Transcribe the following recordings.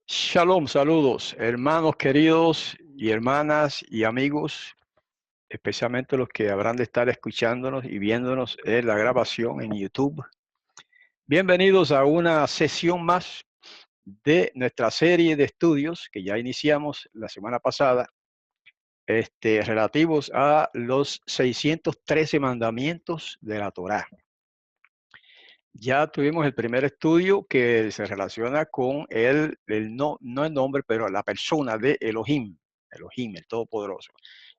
Shalom, saludos, hermanos queridos y hermanas y amigos, especialmente los que habrán de estar escuchándonos y viéndonos en la grabación en YouTube. Bienvenidos a una sesión más de nuestra serie de estudios que ya iniciamos la semana pasada, relativos a los 613 mandamientos de la Torá. Ya tuvimos el primer estudio que se relaciona con no el nombre, pero la persona de Elohim, Elohim, el Todopoderoso.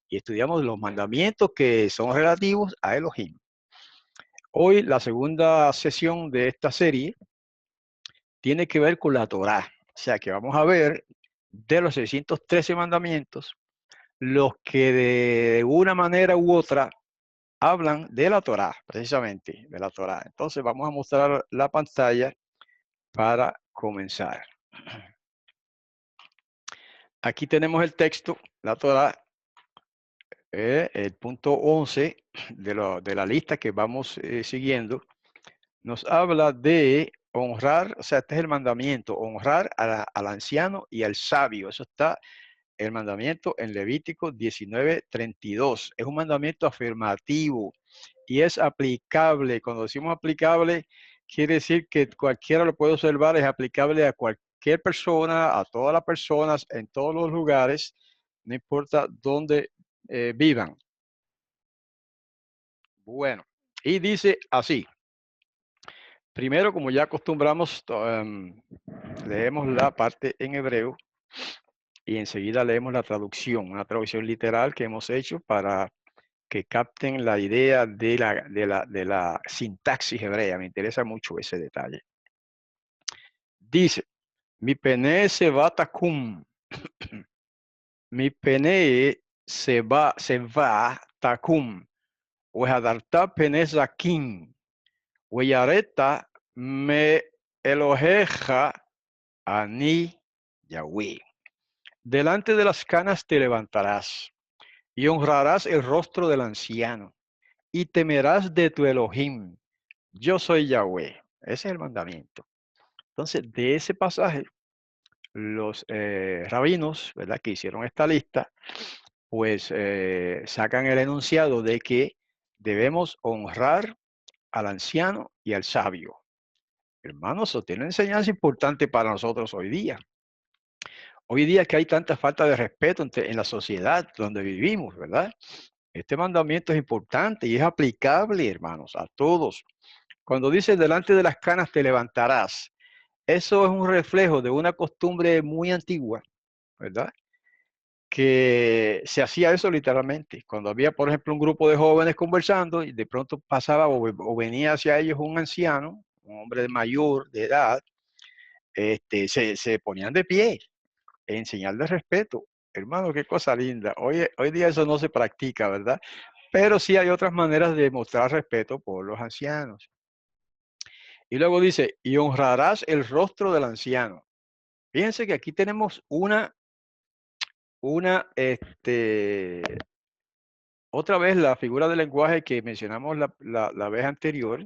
Y estudiamos los mandamientos que son relativos a Elohim. Hoy la segunda sesión de esta serie tiene que ver con la Torá. O sea que vamos a ver de los 613 mandamientos, los que de una manera u otra hablan de la Torá, precisamente de la Torá. Entonces vamos a mostrar la pantalla para comenzar. Aquí tenemos el texto, la Torá, el punto 11 de la lista que vamos siguiendo, nos habla de honrar, o sea, este es el mandamiento, honrar al anciano y al sabio. Eso está el mandamiento en Levítico 19:32. Es un mandamiento afirmativo y es aplicable. Cuando decimos aplicable, quiere decir que cualquiera lo puede observar, es aplicable a cualquier persona, a todas las personas, en todos los lugares, no importa dónde vivan. Bueno, y dice así. Primero, como ya acostumbramos, leemos la parte en hebreo y enseguida leemos la traducción, una traducción literal que hemos hecho para que capten la idea de la sintaxis hebrea. Me interesa mucho ese detalle. Dice, mi pene se va tacum, mi pene se va tacum, wehadarta pene zakim, weyareta me eloheja ani Yahweh. Delante de las canas te levantarás y honrarás el rostro del anciano y temerás de tu Elohim. Yo soy Yahweh. Ese es el mandamiento. Entonces, de ese pasaje, los rabinos, ¿verdad?, que hicieron esta lista, pues sacan el enunciado de que debemos honrar al anciano y al sabio. Hermanos, eso tiene una enseñanza importante para nosotros hoy día. Hoy día que hay tanta falta de respeto en la sociedad donde vivimos, ¿verdad? Este mandamiento es importante y es aplicable, hermanos, a todos. Cuando dice delante de las canas te levantarás, eso es un reflejo de una costumbre muy antigua, ¿verdad? Que se hacía eso literalmente. Cuando había, por ejemplo, un grupo de jóvenes conversando y de pronto pasaba o venía hacia ellos un anciano, un hombre mayor de edad, se ponían de pie en señal de respeto. Hermano, qué cosa linda. Hoy día eso no se practica, ¿verdad? Pero sí hay otras maneras de mostrar respeto por los ancianos. Y luego dice, y honrarás el rostro del anciano. Fíjense que aquí tenemos una, otra vez la figura del lenguaje que mencionamos la vez anterior,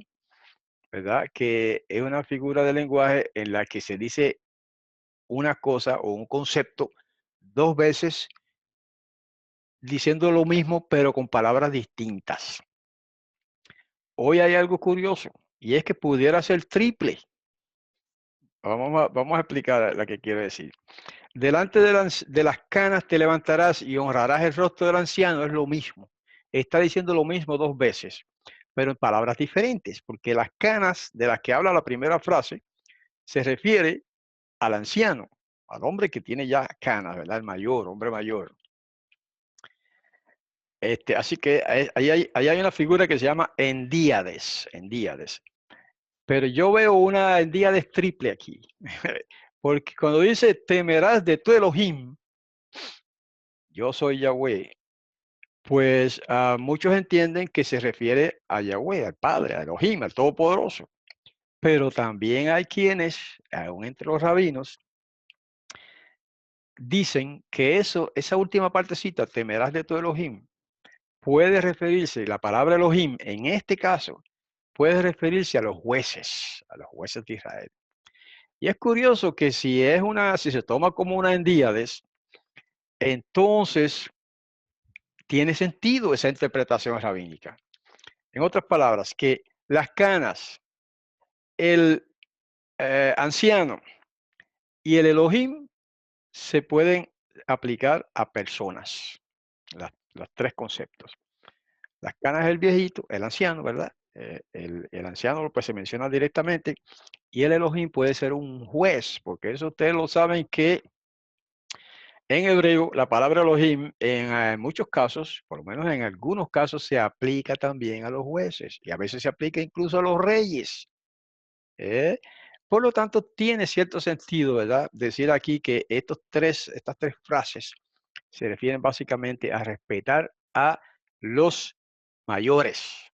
¿verdad? Que es una figura de lenguaje en la que se dice una cosa o un concepto dos veces diciendo lo mismo, pero con palabras distintas. Hoy hay algo curioso y es que pudiera ser triple. Vamos a explicar la que quiero decir. Delante de las canas te levantarás y honrarás el rostro del anciano, es lo mismo. Está diciendo lo mismo dos veces, pero en palabras diferentes, porque las canas de las que habla la primera frase se refiere al anciano, al hombre que tiene ya canas, ¿verdad? El mayor, hombre mayor. Así que ahí hay una figura que se llama endíades, endíades. Pero yo veo una endíades triple aquí. Porque cuando dice temerás de tu Elohim, yo soy Yahweh, pues muchos entienden que se refiere a Yahweh, al Padre, a Elohim, al Todopoderoso. Pero también hay quienes, aún entre los rabinos, dicen que esa última partecita, temerás de tu Elohim, puede referirse, la palabra Elohim, en este caso, puede referirse a los jueces de Israel. Y es curioso que si se toma como una endíades, entonces tiene sentido esa interpretación rabínica. En otras palabras, que las canas, el anciano y el Elohim se pueden aplicar a personas, los tres conceptos. Las canas del viejito, el anciano, ¿verdad? El anciano pues se menciona directamente y el Elohim puede ser un juez, porque eso ustedes lo saben que en hebreo la palabra Elohim en muchos casos, por lo menos en algunos casos, se aplica también a los jueces y a veces se aplica incluso a los reyes. ¿Eh? Por lo tanto, tiene cierto sentido, ¿verdad? Decir aquí que estas tres frases se refieren básicamente a respetar a los mayores.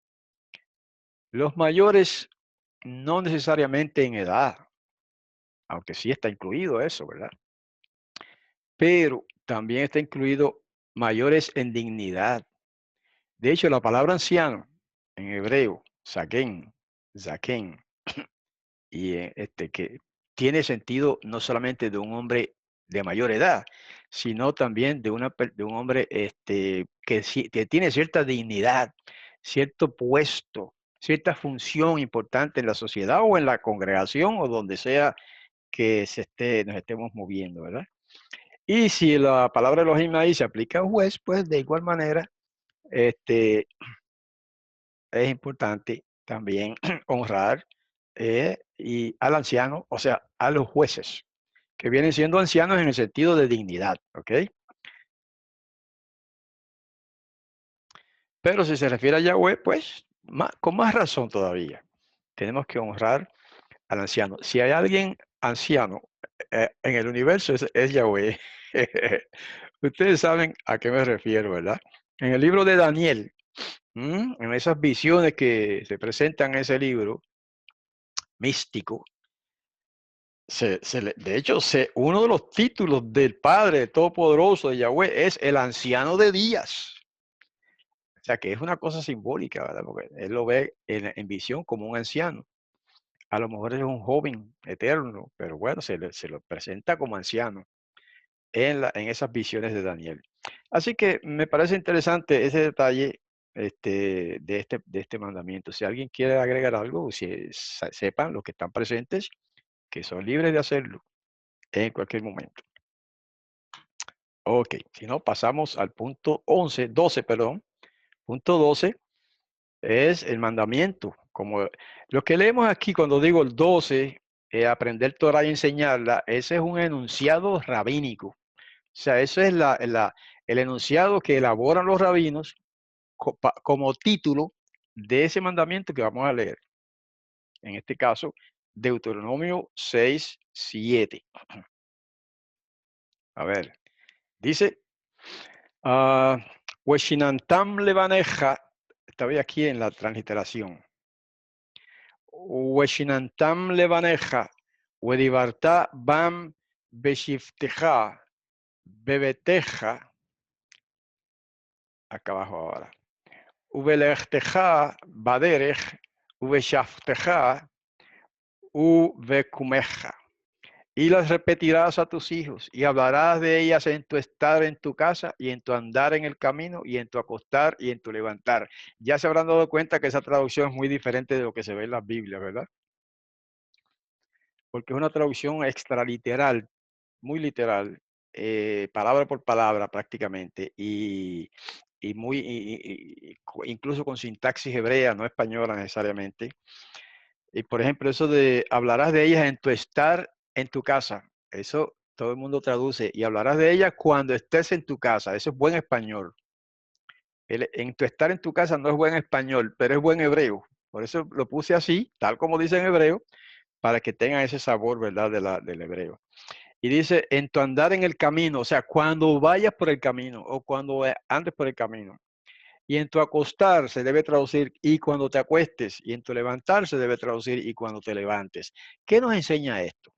Los mayores no necesariamente en edad, aunque sí está incluido eso, ¿verdad? Pero también está incluido mayores en dignidad. De hecho, la palabra anciano en hebreo, zaken, y que tiene sentido no solamente de un hombre de mayor edad, sino también de de un hombre que tiene cierta dignidad, cierto puesto, cierta función importante en la sociedad o en la congregación o donde sea que nos estemos moviendo, ¿verdad? Y si la palabra Elohim ahí se aplica a un juez, pues de igual manera este, es importante también honrar y al anciano, o sea, a los jueces, que vienen siendo ancianos en el sentido de dignidad, ¿ok? Pero si se refiere a Yahweh, pues con más razón todavía, tenemos que honrar al anciano. Si hay alguien anciano en el universo, es Yahweh. Ustedes saben a qué me refiero, ¿verdad? En el libro de Daniel, en esas visiones que se presentan en ese libro místico, de hecho, uno de los títulos del Padre Todopoderoso de Yahweh es el anciano de días. O sea, que es una cosa simbólica, ¿verdad? Porque él lo ve en visión como un anciano. A lo mejor es un joven eterno, pero bueno, se lo presenta como anciano en esas visiones de Daniel. Así que me parece interesante ese detalle de este mandamiento. Si alguien quiere agregar algo, sepan los que están presentes que son libres de hacerlo en cualquier momento. Ok, si no, pasamos al punto 12, perdón. Punto 12 es el mandamiento. Como lo que leemos aquí cuando digo el 12, aprender Torah y enseñarla, ese es un enunciado rabínico. O sea, eso es el enunciado que elaboran los rabinos como título de ese mandamiento que vamos a leer. En este caso, Deuteronomio 6:7. A ver, dice, Weshinantam levaneja, estaba aquí en la transliteración. Weshinantam levaneja, Wedivarta bam beshifteja, bebeteja, acá abajo ahora. Ubelechteja baderech, ubeshafteja, ubekumeja. Y las repetirás a tus hijos, y hablarás de ellas en tu estar en tu casa, y en tu andar en el camino, y en tu acostar, y en tu levantar. Ya se habrán dado cuenta que esa traducción es muy diferente de lo que se ve en las Biblias, ¿verdad? Porque es una traducción extraliteral, muy literal, palabra por palabra prácticamente, incluso con sintaxis hebrea, no española necesariamente. Y por ejemplo, eso de hablarás de ellas en tu estar en tu casa, eso todo el mundo traduce, y hablarás de ellas cuando estés en tu casa, eso es buen español. En tu estar en tu casa no es buen español, pero es buen hebreo. Por eso lo puse así, tal como dice en hebreo, para que tengan ese sabor, ¿verdad?, del hebreo. Y dice, en tu andar en el camino, o sea, cuando vayas por el camino o cuando andes por el camino. Y en tu acostar se debe traducir y cuando te acuestes. Y en tu levantar se debe traducir y cuando te levantes. ¿Qué nos enseña esto?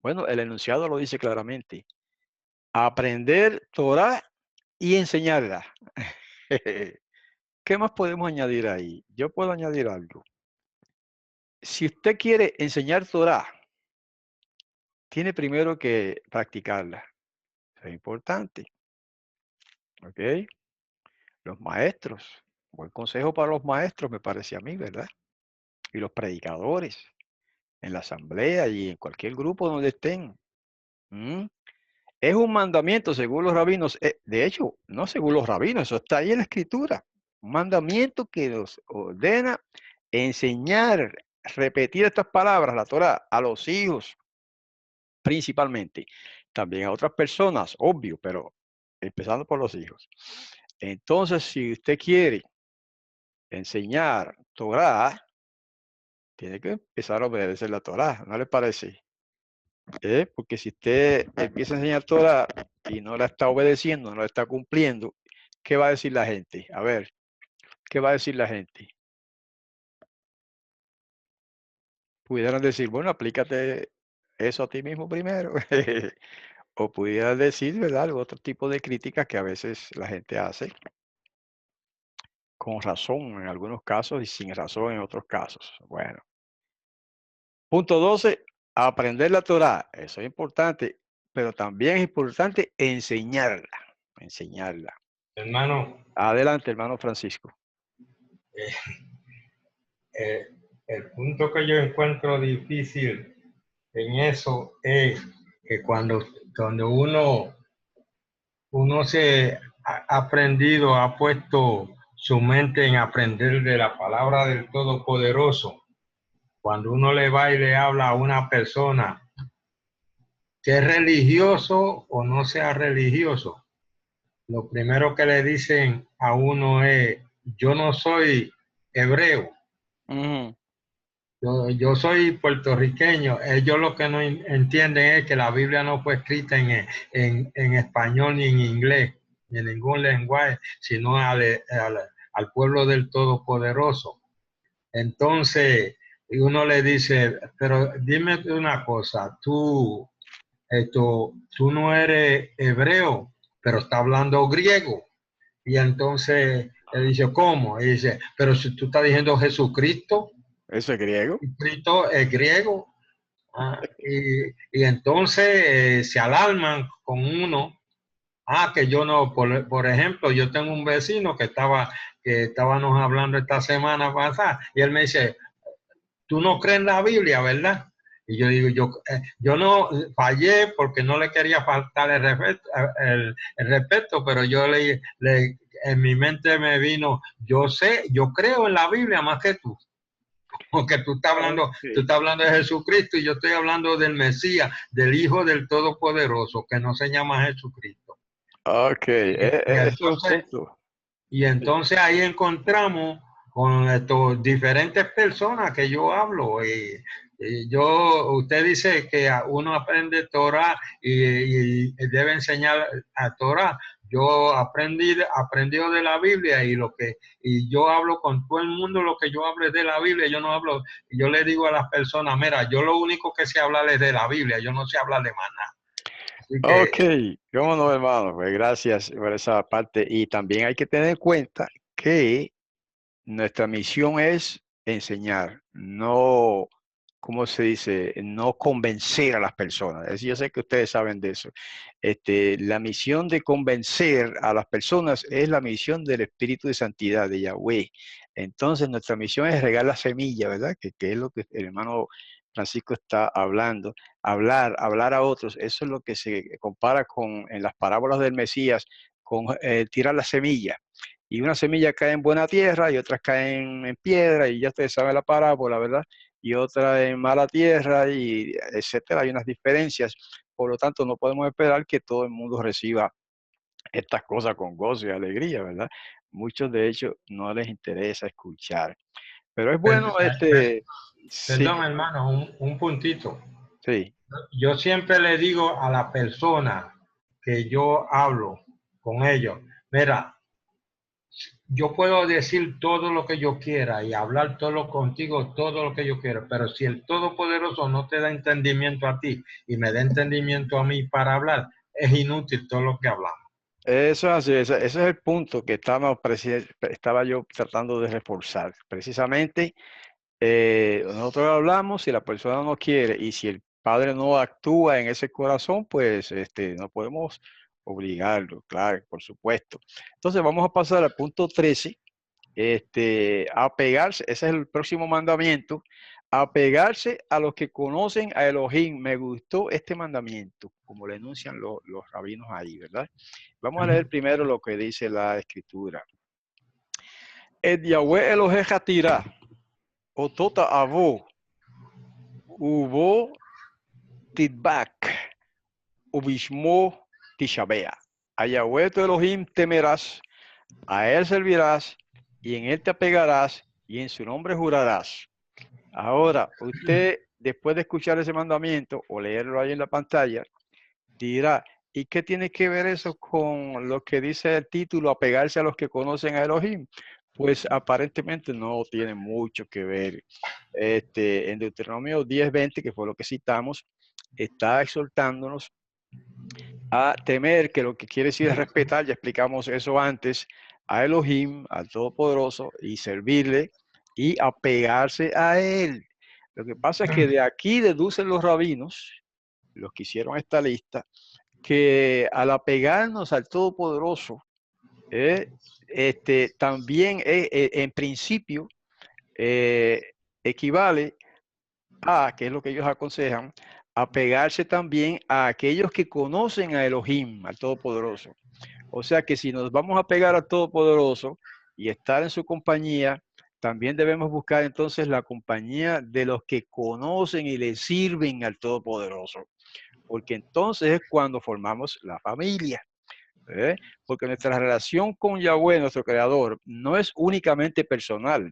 Bueno, el enunciado lo dice claramente. Aprender Torah y enseñarla. ¿Qué más podemos añadir ahí? Yo puedo añadir algo. si usted quiere enseñar Torah, tiene primero que practicarla. Eso es importante. ¿Ok? Los maestros. Buen consejo para los maestros, me parece a mí, ¿verdad? Y los predicadores en la asamblea y en cualquier grupo donde estén. ¿Mm? Es un mandamiento según los rabinos. De hecho, no según los rabinos, eso está ahí en la escritura. Un mandamiento que nos ordena enseñar, repetir estas palabras, la Torah, a los hijos principalmente. También a otras personas, obvio, pero empezando por los hijos. Entonces, si usted quiere enseñar Torah, tiene que empezar a obedecer la Torah, ¿no le parece? Porque si usted empieza a enseñar Torah y no la está obedeciendo, no la está cumpliendo, ¿qué va a decir la gente? A ver, ¿qué va a decir la gente? Pudieran decir, bueno, aplícate eso a ti mismo primero. O pudieran decir, ¿verdad? Otro tipo de críticas que a veces la gente hace, con razón en algunos casos y sin razón en otros casos. Bueno. Punto 12, aprender la Torá. Eso es importante, pero también es importante enseñarla. Enseñarla. Hermano, Adelante, hermano Francisco. eh, eh, el punto que yo encuentro difícil en eso es que cuando uno se ha aprendido, ha puesto su mente en aprender de la palabra del Todopoderoso, cuando uno le va y le habla a una persona, sea religioso o no sea religioso, lo primero que le dicen a uno es, yo no soy hebreo, yo soy puertorriqueño. Ellos lo que no entienden es que la Biblia no fue escrita en español ni en inglés, ni en ningún lenguaje, sino al pueblo del Todopoderoso. Entonces, uno le dice, pero dime una cosa, tú no eres hebreo, pero está hablando griego. Y entonces él dice, ¿cómo? Y dice, pero si tú estás diciendo Jesucristo, ¿Eso es griego? Cristo es griego. Y entonces se alarman con uno. Que yo no, por ejemplo, yo tengo un vecino que estábamos hablando esta semana pasada, y él me dice, tú no crees en la Biblia, ¿verdad? Y yo digo, yo no fallé porque no le quería faltar el respeto, pero en mi mente me vino, yo creo en la Biblia más que tú. Porque tú Ok. estás hablando de Jesucristo y yo estoy hablando del Mesías, del Hijo del Todopoderoso, que no se llama Jesucristo. Ok, Y eso es un entonces, punto. y Sí. entonces ahí encontramos con estos diferentes personas que yo hablo. Usted dice que uno aprende Torah y debe enseñar a Torah. Yo aprendido de la Biblia y yo hablo con todo el mundo lo que yo hablo es de la Biblia. Yo no hablo, yo le digo a las personas, mira, yo lo único que sé hablar es de la Biblia, yo no sé hablar de más nada. Así que Ok, cómo no, hermano. Pues gracias por esa parte. Y también hay que tener en cuenta que nuestra misión es enseñar, no, ¿cómo se dice? No convencer a las personas. Yo sé que ustedes saben de eso. La misión de convencer a las personas es la misión del Espíritu de Santidad de Yahweh. Entonces, nuestra misión es regar la semilla, ¿verdad? Que es lo que el hermano Francisco está hablando. Hablar a otros. Eso es lo que se compara con, en las parábolas del Mesías, con tirar la semilla. Y una semilla cae en buena tierra y otras caen en piedra, y ya ustedes saben la parábola, ¿verdad? Y otra en mala tierra, y etcétera. Hay unas diferencias. Por lo tanto, no podemos esperar que todo el mundo reciba estas cosas con gozo y alegría, ¿verdad? Muchos, de hecho, no les interesa escuchar. Pero es bueno, sí, perdón, hermano, un puntito. sí, Yo siempre le digo a la persona que yo hablo con ellos, mira, yo puedo decir todo lo que yo quiera y hablar contigo todo lo que yo quiera, pero si el Todopoderoso no te da entendimiento a ti y me da entendimiento a mí para hablar, es inútil todo lo que hablamos. eso es así, ese es el punto que estaba yo tratando de reforzar. Precisamente nosotros hablamos, si la persona no quiere y si el padre no actúa en ese corazón, pues no podemos obligarlo, claro, por supuesto. Entonces vamos a pasar al punto 13, apegarse, ese es el próximo mandamiento, apegarse a los que conocen a Elohim. Me gustó este mandamiento, como le enuncian los rabinos ahí, ¿verdad? Vamos a leer primero lo que dice la escritura. Et Yahweh Elohecha tirá, otota avo, uvo tidbak, ubishmo tishabea. A Yahweh tu Elohim temerás, a él servirás, y en él te apegarás, y en su nombre jurarás. Ahora, usted, después de escuchar ese mandamiento o leerlo ahí en la pantalla, dirá, ¿y qué tiene que ver eso con lo que dice el título, apegarse a los que conocen a Elohim? Pues aparentemente no tiene mucho que ver. En Deuteronomio 10:20, que fue lo que citamos, está exhortándonos a temer, que lo que quiere decir es respetar, ya explicamos eso antes, a Elohim, al Todopoderoso, y servirle y apegarse a él. Lo que pasa es que de aquí deducen los rabinos, los que hicieron esta lista, que al apegarnos al Todopoderoso, también en principio equivale a, que es lo que ellos aconsejan, apegarse también a aquellos que conocen a Elohim, al Todopoderoso. O sea que si nos vamos a pegar al Todopoderoso y estar en su compañía, también debemos buscar entonces la compañía de los que conocen y le sirven al Todopoderoso, porque entonces es cuando formamos la familia. Porque nuestra relación con Yahweh, nuestro creador, no es únicamente personal.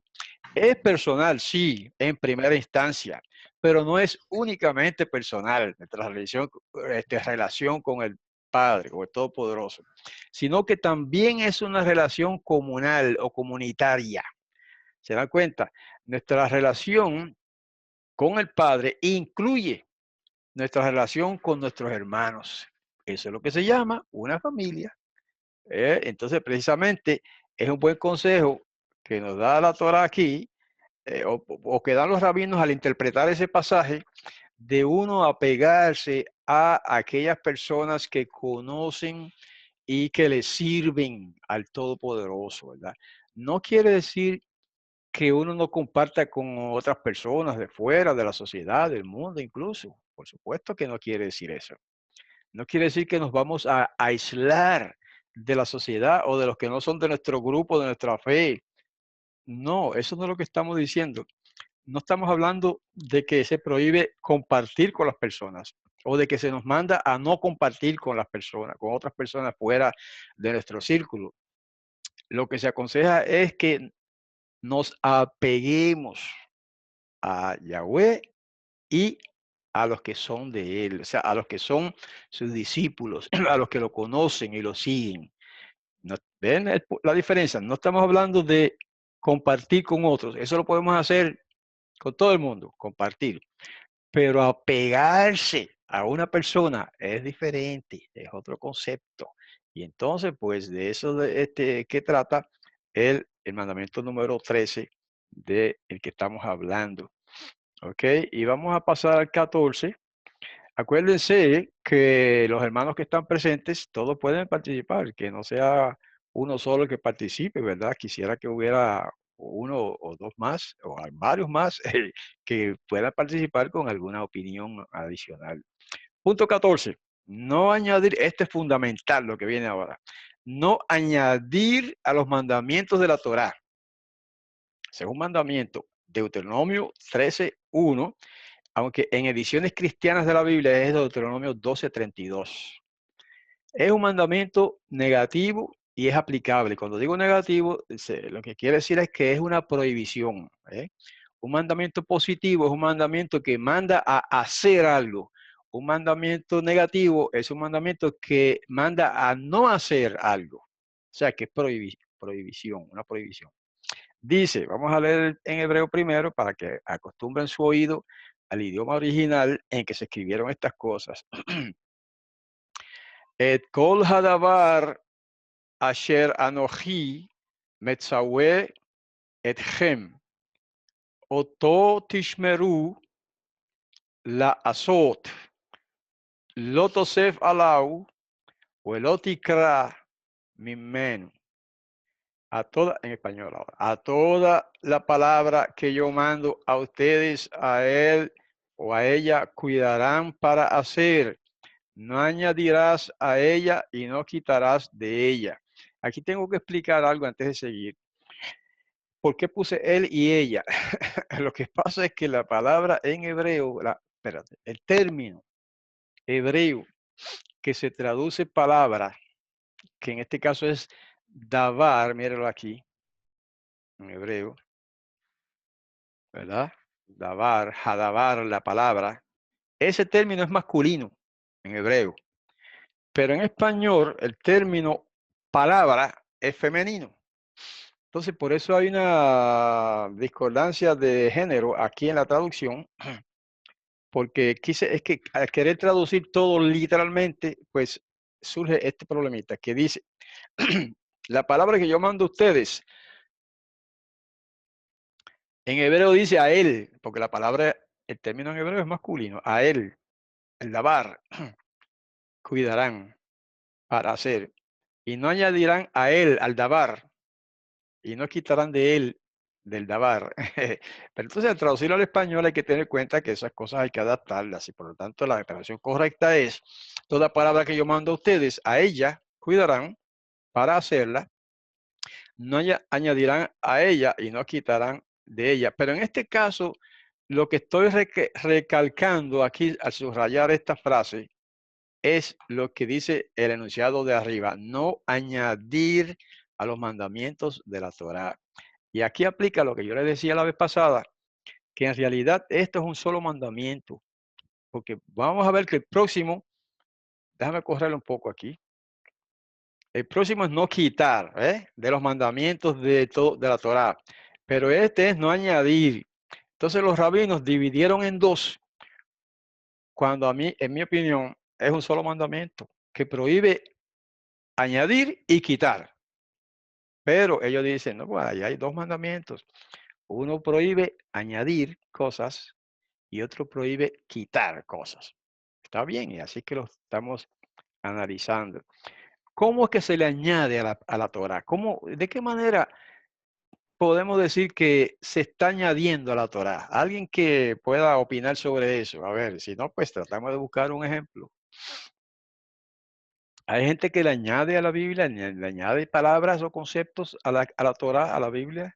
Es personal, sí, en primera instancia, pero no es únicamente personal nuestra relación con el Padre, con el Todopoderoso, sino que también es una relación comunal o comunitaria. ¿Se dan cuenta? Nuestra relación con el Padre incluye nuestra relación con nuestros hermanos. Eso es lo que se llama una familia. Entonces, precisamente, es un buen consejo que nos da la Torah aquí, o que dan los rabinos al interpretar ese pasaje, de uno apegarse a aquellas personas que conocen y que le sirven al Todopoderoso, ¿verdad? No quiere decir que uno no comparta con otras personas de fuera, de la sociedad, del mundo incluso. Por supuesto que no quiere decir eso. No quiere decir que nos vamos a aislar de la sociedad o de los que no son de nuestro grupo, de nuestra fe. No, eso no es lo que estamos diciendo. No estamos hablando de que se prohíbe compartir con las personas o de que se nos manda a no compartir con las personas, con otras personas fuera de nuestro círculo. Lo que se aconseja es que nos apeguemos a Yahweh y a los que son de él, o sea, a los que son sus discípulos, a los que lo conocen y lo siguen. ¿No? ¿Ven la diferencia? No estamos hablando de compartir con otros, eso lo podemos hacer con todo el mundo, compartir, pero apegarse a una persona es diferente, es otro concepto. Y entonces, pues de eso que trata el mandamiento número 13 del que estamos hablando. ¿Ok? Y vamos a pasar al 14. Acuérdense que los hermanos que están presentes, todos pueden participar, que no sea uno solo el que participe, ¿verdad? Quisiera que hubiera uno o dos más, o varios más, que puedan participar con alguna opinión adicional. Punto 14. No añadir, este es fundamental lo que viene ahora, no añadir a los mandamientos de la Torá. Según mandamiento, Deuteronomio 13:1, aunque en ediciones cristianas de la Biblia es Deuteronomio 12:32. Es un mandamiento negativo y es aplicable. Cuando digo negativo, lo que quiere decir es que es una prohibición. Un mandamiento positivo es un mandamiento que manda a hacer algo. Un mandamiento negativo es un mandamiento que manda a no hacer algo. O sea, que es prohibición, una prohibición. Dice, vamos a leer en hebreo primero para que acostumbren su oído al idioma original en que se escribieron estas cosas. Et kol hadavar asher anochi metzawe etchem Oto tishmeru la azot. Lotosef alau. Hueloticra mimenu. A toda, en español ahora, a toda la palabra que yo mando a ustedes, a él o a ella, cuidarán para hacer. No añadirás a ella y no quitarás de ella. Aquí tengo que explicar algo antes de seguir. ¿Por qué puse él y ella? Lo que pasa es que la palabra en hebreo, espérate, el término hebreo que se traduce palabra, que en este caso es davar, míralo aquí, en hebreo, ¿verdad? Davar, hadavar, la palabra. Ese término es masculino en hebreo, pero en español el término palabra es femenino. Entonces, por eso hay una discordancia de género aquí en la traducción, porque es que al querer traducir todo literalmente, pues surge este problemita que dice, la palabra que yo mando a ustedes, en hebreo dice a él, porque la palabra, el término en hebreo es masculino, a él, el davar, cuidarán para hacer, y no añadirán a él, al davar, y no quitarán de él, del davar. Pero entonces al traducirlo al español hay que tener en cuenta que esas cosas hay que adaptarlas, y por lo tanto la traducción correcta es, toda palabra que yo mando a ustedes, a ella cuidarán para hacerla, no añadirán a ella y no quitarán de ella. Pero en este caso, lo que estoy recalcando aquí al subrayar esta frase es lo que dice el enunciado de arriba, no añadir a los mandamientos de la Torá. Y aquí aplica lo que yo le decía la vez pasada, que en realidad esto es un solo mandamiento, porque vamos a ver que el próximo, déjame correrlo un poco aquí, el próximo es no quitar de los mandamientos de la Torá, pero este es no añadir. Entonces los rabinos dividieron en dos, cuando a mí, en mi opinión, es un solo mandamiento que prohíbe añadir y quitar. Pero ellos dicen, no, pues ahí hay dos mandamientos. Uno prohíbe añadir cosas y otro prohíbe quitar cosas. Está bien, y así que lo estamos analizando. ¿Cómo es que se le añade a la Torah? ¿De qué manera podemos decir que se está añadiendo a la Torah? Alguien que pueda opinar sobre eso. A ver, si no, pues tratamos de buscar un ejemplo. Hay gente que le añade a la Biblia, le añade palabras o conceptos a la Torah, a la Biblia.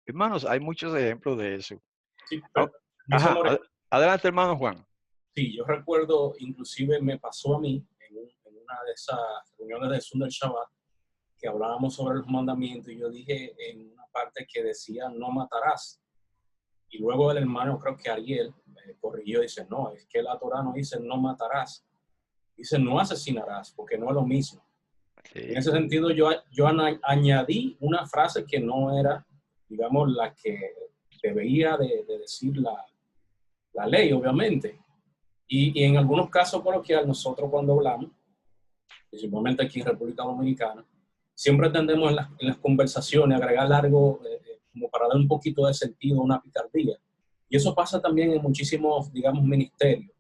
Hermanos, hay muchos ejemplos de eso. Sí, Oh, permiso, ajá, Moreno. adelante, hermano Juan. Sí, yo recuerdo, inclusive me pasó a mí en una de esas reuniones de Zoom del Shabbat, que hablábamos sobre los mandamientos y yo dije en una parte que decía no matarás. Y luego el hermano, creo que Ariel, me corrigió y dice, no, es que la Torah no dice no matarás, dice no asesinarás, porque no es lo mismo. Sí. En ese sentido yo añadí una frase que no era, digamos, la que debería de decir la ley, obviamente. Y en algunos casos coloquiales, nosotros cuando hablamos, principalmente aquí en República Dominicana, siempre tendemos en las conversaciones a agregar algo como para dar un poquito de sentido a una picardía. Y eso pasa también en muchísimos, digamos, ministerios,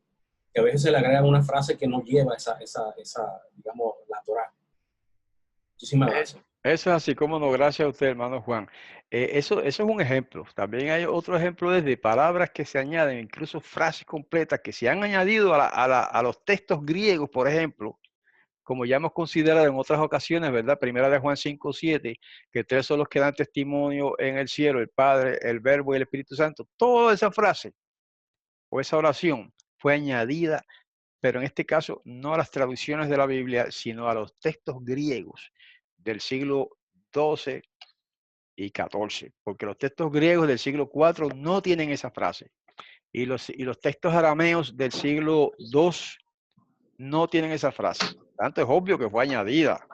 que a veces se le agrega una frase que no lleva esa digamos, la Torah. Muchísimas gracias. Eso es así, como no, gracias a usted, hermano Juan. Eso es un ejemplo. También hay otro ejemplo de palabras que se añaden, incluso frases completas que se han añadido a los textos griegos, por ejemplo, como ya hemos considerado en otras ocasiones, ¿verdad? Primera de Juan 5:7, que tres son los que dan testimonio en el cielo, el Padre, el Verbo y el Espíritu Santo. Toda esa frase o esa oración fue añadida, pero en este caso no a las traducciones de la Biblia, sino a los textos griegos del siglo XII y XIV, porque los textos griegos del siglo IV no tienen esa frase, y los textos arameos del siglo II no tienen esa frase. Tanto es obvio que fue añadida,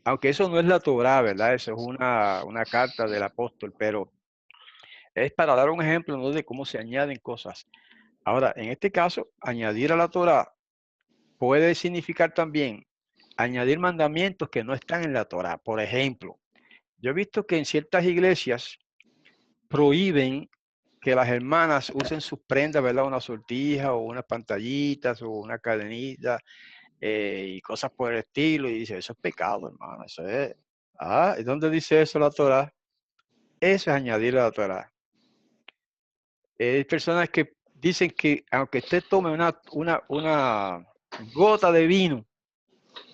aunque eso no es la Torá, ¿verdad? Eso es una carta del apóstol, pero es para dar un ejemplo, ¿no?, de cómo se añaden cosas. Ahora, en este caso, añadir a la Torá puede significar también añadir mandamientos que no están en la Torá. Por ejemplo, yo he visto que en ciertas iglesias prohíben que las hermanas usen sus prendas, ¿verdad? Una sortija o unas pantallitas o una cadenita y cosas por el estilo. Y dice, eso es pecado, hermano. Eso es. ¿Y dónde dice eso la Torá? Eso es añadir a la Torá. Hay personas que dicen que aunque usted tome una gota de vino,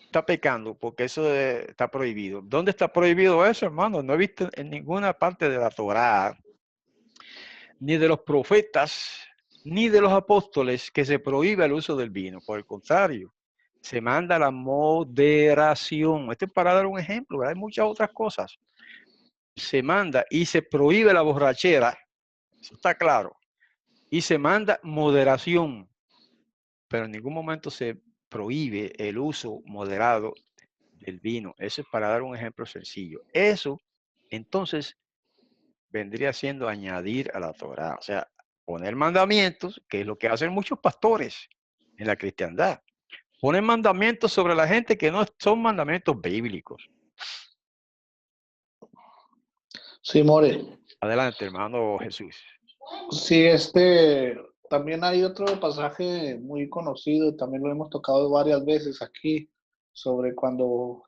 está pecando porque eso está prohibido. ¿Dónde está prohibido eso, hermano? No he visto en ninguna parte de la Torá, ni de los profetas, ni de los apóstoles que se prohíba el uso del vino. Por el contrario, se manda la moderación. Esto es para dar un ejemplo, ¿verdad? Hay muchas otras cosas. Se manda y se prohíbe la borrachera, eso está claro. Y se manda moderación, pero en ningún momento se prohíbe el uso moderado del vino. Eso es para dar un ejemplo sencillo. Eso, entonces, vendría siendo añadir a la Torá, o sea, poner mandamientos, que es lo que hacen muchos pastores en la cristiandad. Ponen mandamientos sobre la gente que no son mandamientos bíblicos. Sí, More. Adelante, hermano Jesús. Sí, también hay otro pasaje muy conocido, también lo hemos tocado varias veces aquí, sobre cuando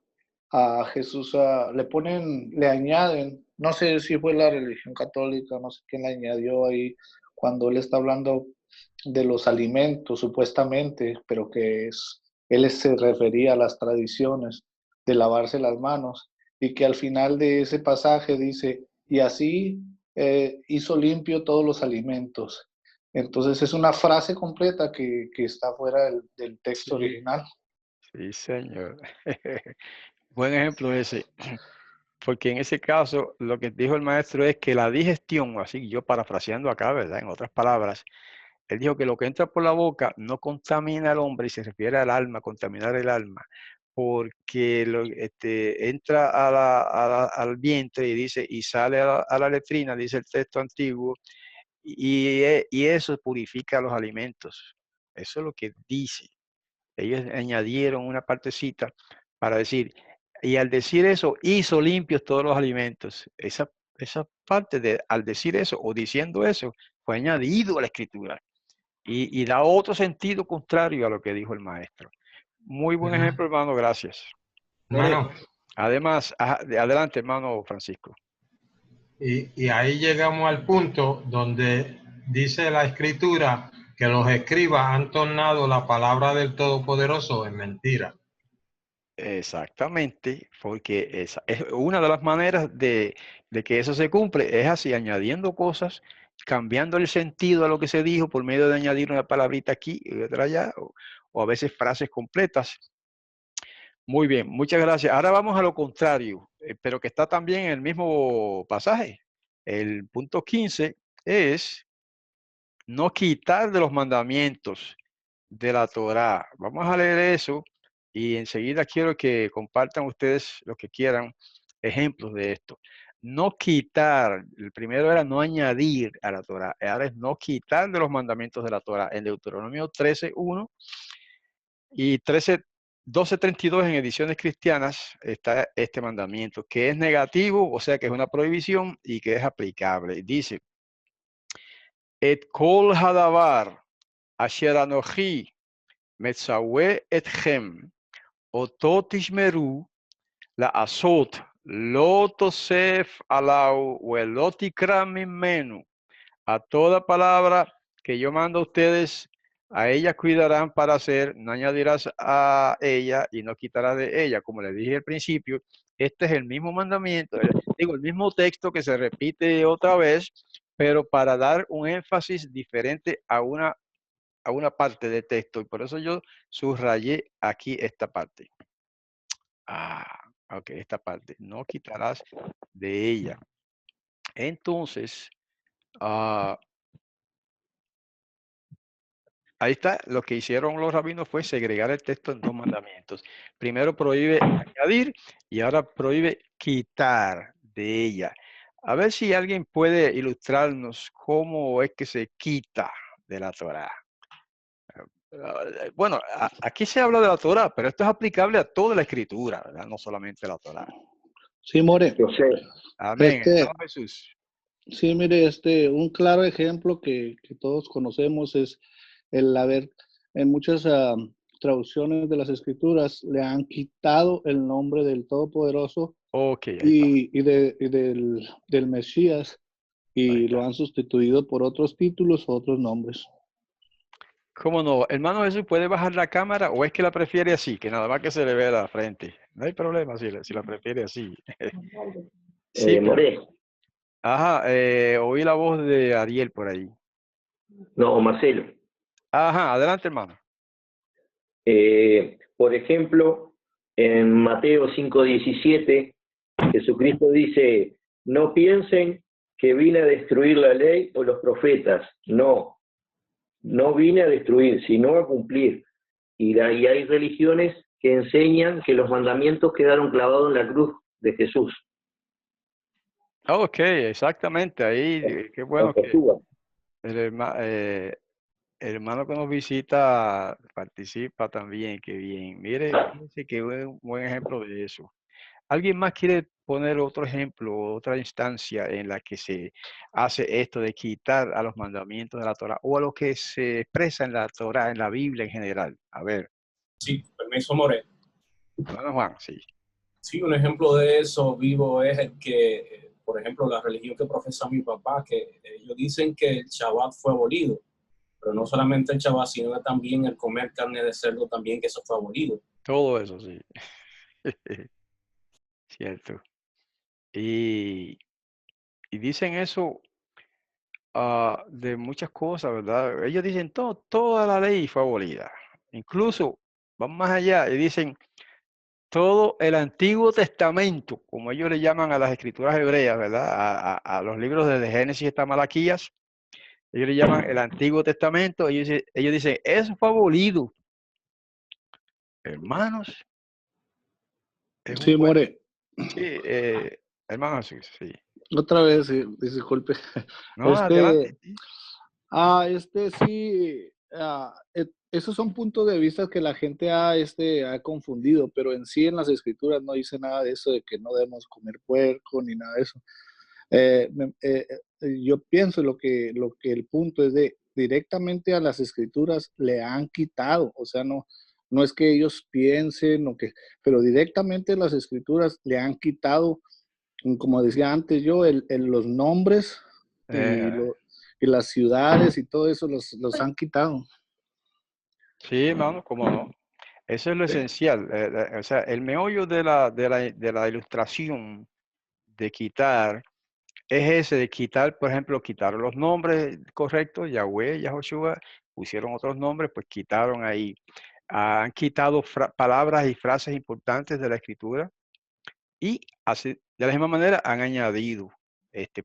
a Jesús le añaden, no sé si fue la religión católica, no sé quién le añadió ahí, cuando él está hablando de los alimentos, supuestamente, pero él se refería a las tradiciones de lavarse las manos, y que al final de ese pasaje dice, y así hizo limpio todos los alimentos. Entonces es una frase completa que está fuera del texto original. Sí, señor. Buen ejemplo ese. Porque en ese caso, lo que dijo el maestro es que la digestión, así yo parafraseando acá, ¿verdad? En otras palabras, él dijo que lo que entra por la boca no contamina al hombre y se refiere al alma, contaminar el alma, porque entra al vientre y dice, y sale a la letrina, dice el texto antiguo, y eso purifica los alimentos. Eso es lo que dice. Ellos añadieron una partecita para decir, y al decir eso, hizo limpios todos los alimentos. Esa parte de, al decir eso o diciendo eso, fue añadido a la escritura. Y da otro sentido contrario a lo que dijo el maestro. Muy buen ejemplo, hermano, gracias. Hermano, Además, adelante, hermano Francisco. y ahí llegamos al punto donde dice la escritura que los escribas han tornado la palabra del Todopoderoso en mentira. Exactamente, porque esa es una de las maneras de que eso se cumple, es así, añadiendo cosas, cambiando el sentido a lo que se dijo por medio de añadir una palabrita aquí y otra allá, o a veces frases completas. Muy bien, muchas gracias. Ahora vamos a lo contrario, pero que está también en el mismo pasaje. El punto 15 es no quitar de los mandamientos de la Torá. Vamos a leer eso y enseguida quiero que compartan ustedes lo que quieran ejemplos de esto. No quitar, el primero era no añadir a la Torá, ahora es no quitar de los mandamientos de la Torá. En Deuteronomio 13:1 y 12:32 en ediciones cristianas está este mandamiento, que es negativo, o sea que es una prohibición y que es aplicable. Dice, Et kol hadavar asher anochi metzawe etchem oto tishmeru la asot lo tosef alau velo tikra mimenu. A toda palabra que yo mando a ustedes, a ella cuidarán para hacer, no añadirás a ella y no quitarás de ella. Como les dije al principio, este es el mismo mandamiento, el mismo texto que se repite otra vez, pero para dar un énfasis diferente a una parte del texto. Y por eso yo subrayé aquí esta parte. Ok, esta parte. No quitarás de ella. Entonces, ahí está, lo que hicieron los rabinos fue segregar el texto en dos mandamientos. Primero prohíbe añadir y ahora prohíbe quitar de ella. A ver si alguien puede ilustrarnos cómo es que se quita de la Torá. Bueno, aquí se habla de la Torá, pero esto es aplicable a toda la escritura, ¿verdad? No solamente a la Torá. Sí, More. Amén. Jesús. Sí, mire, un claro ejemplo que todos conocemos es el haber, en muchas traducciones de las escrituras, le han quitado el nombre del Todopoderoso Ok, ahí está. del Mesías Ahí y lo está. han sustituido por otros títulos o otros nombres. ¿Cómo no? Hermano Jesús, ¿puede bajar la cámara o es que la prefiere así? Que nada más que se le vea la frente. No hay problema si la prefiere así. Sí, pero... More, Ajá, oí la voz de Ariel por ahí. no, Marcelo. Ajá, adelante, hermano. Por ejemplo, en Mateo 5:17, Jesucristo dice, no piensen que vine a destruir la ley o los profetas. No, no vine a destruir, sino a cumplir. Y hay religiones que enseñan que los mandamientos quedaron clavados en la cruz de Jesús. Ok, exactamente. Ahí, qué bueno Aunque que suba. el hermano que nos visita participa también. Qué bien. Mire, fíjense que es un buen ejemplo de eso. ¿Alguien más quiere poner otro ejemplo, otra instancia en la que se hace esto de quitar a los mandamientos de la Torah o a lo que se expresa en la Torah, en la Biblia en general? A ver, Sí, permiso, More. hermano Juan, sí. Sí, un ejemplo de eso vivo es el que, por ejemplo, la religión que profesa mi papá, que ellos dicen que el Shabbat fue abolido, pero no solamente el Shabbat, sino también el comer carne de cerdo, también que eso fue abolido. Todo eso, sí. Cierto. Y dicen eso de muchas cosas, ¿verdad? Ellos dicen toda la ley fue abolida. Incluso van más allá y dicen todo el Antiguo Testamento, como ellos le llaman a las escrituras hebreas, ¿verdad? A los libros desde Génesis hasta Malaquías, ellos le llaman el Antiguo Testamento, ellos dicen, eso fue abolido. Hermanos, es un Sí, buen... More, Sí, hermanos, sí, sí. otra vez, sí, disculpe. No, Este, adelante. Sí. Sí, esos son puntos de vista que la gente ha confundido, pero en sí en las escrituras no dice nada de eso, de que no debemos comer puerco ni nada de eso. Yo pienso lo que el punto es de directamente a las escrituras le han quitado, o sea, no es que ellos piensen o que, pero directamente a las escrituras le han quitado, como decía antes yo, los nombres y, Eh, y las ciudades y todo eso los han quitado. sí, hermano, cómo no. Eso es lo esencial. O sea, el meollo de la ilustración de quitar es ese de quitar, por ejemplo, quitaron los nombres correctos, Yahweh, Yahoshua, pusieron otros nombres, pues quitaron ahí. Han quitado palabras y frases importantes de la escritura y así, de la misma manera han añadido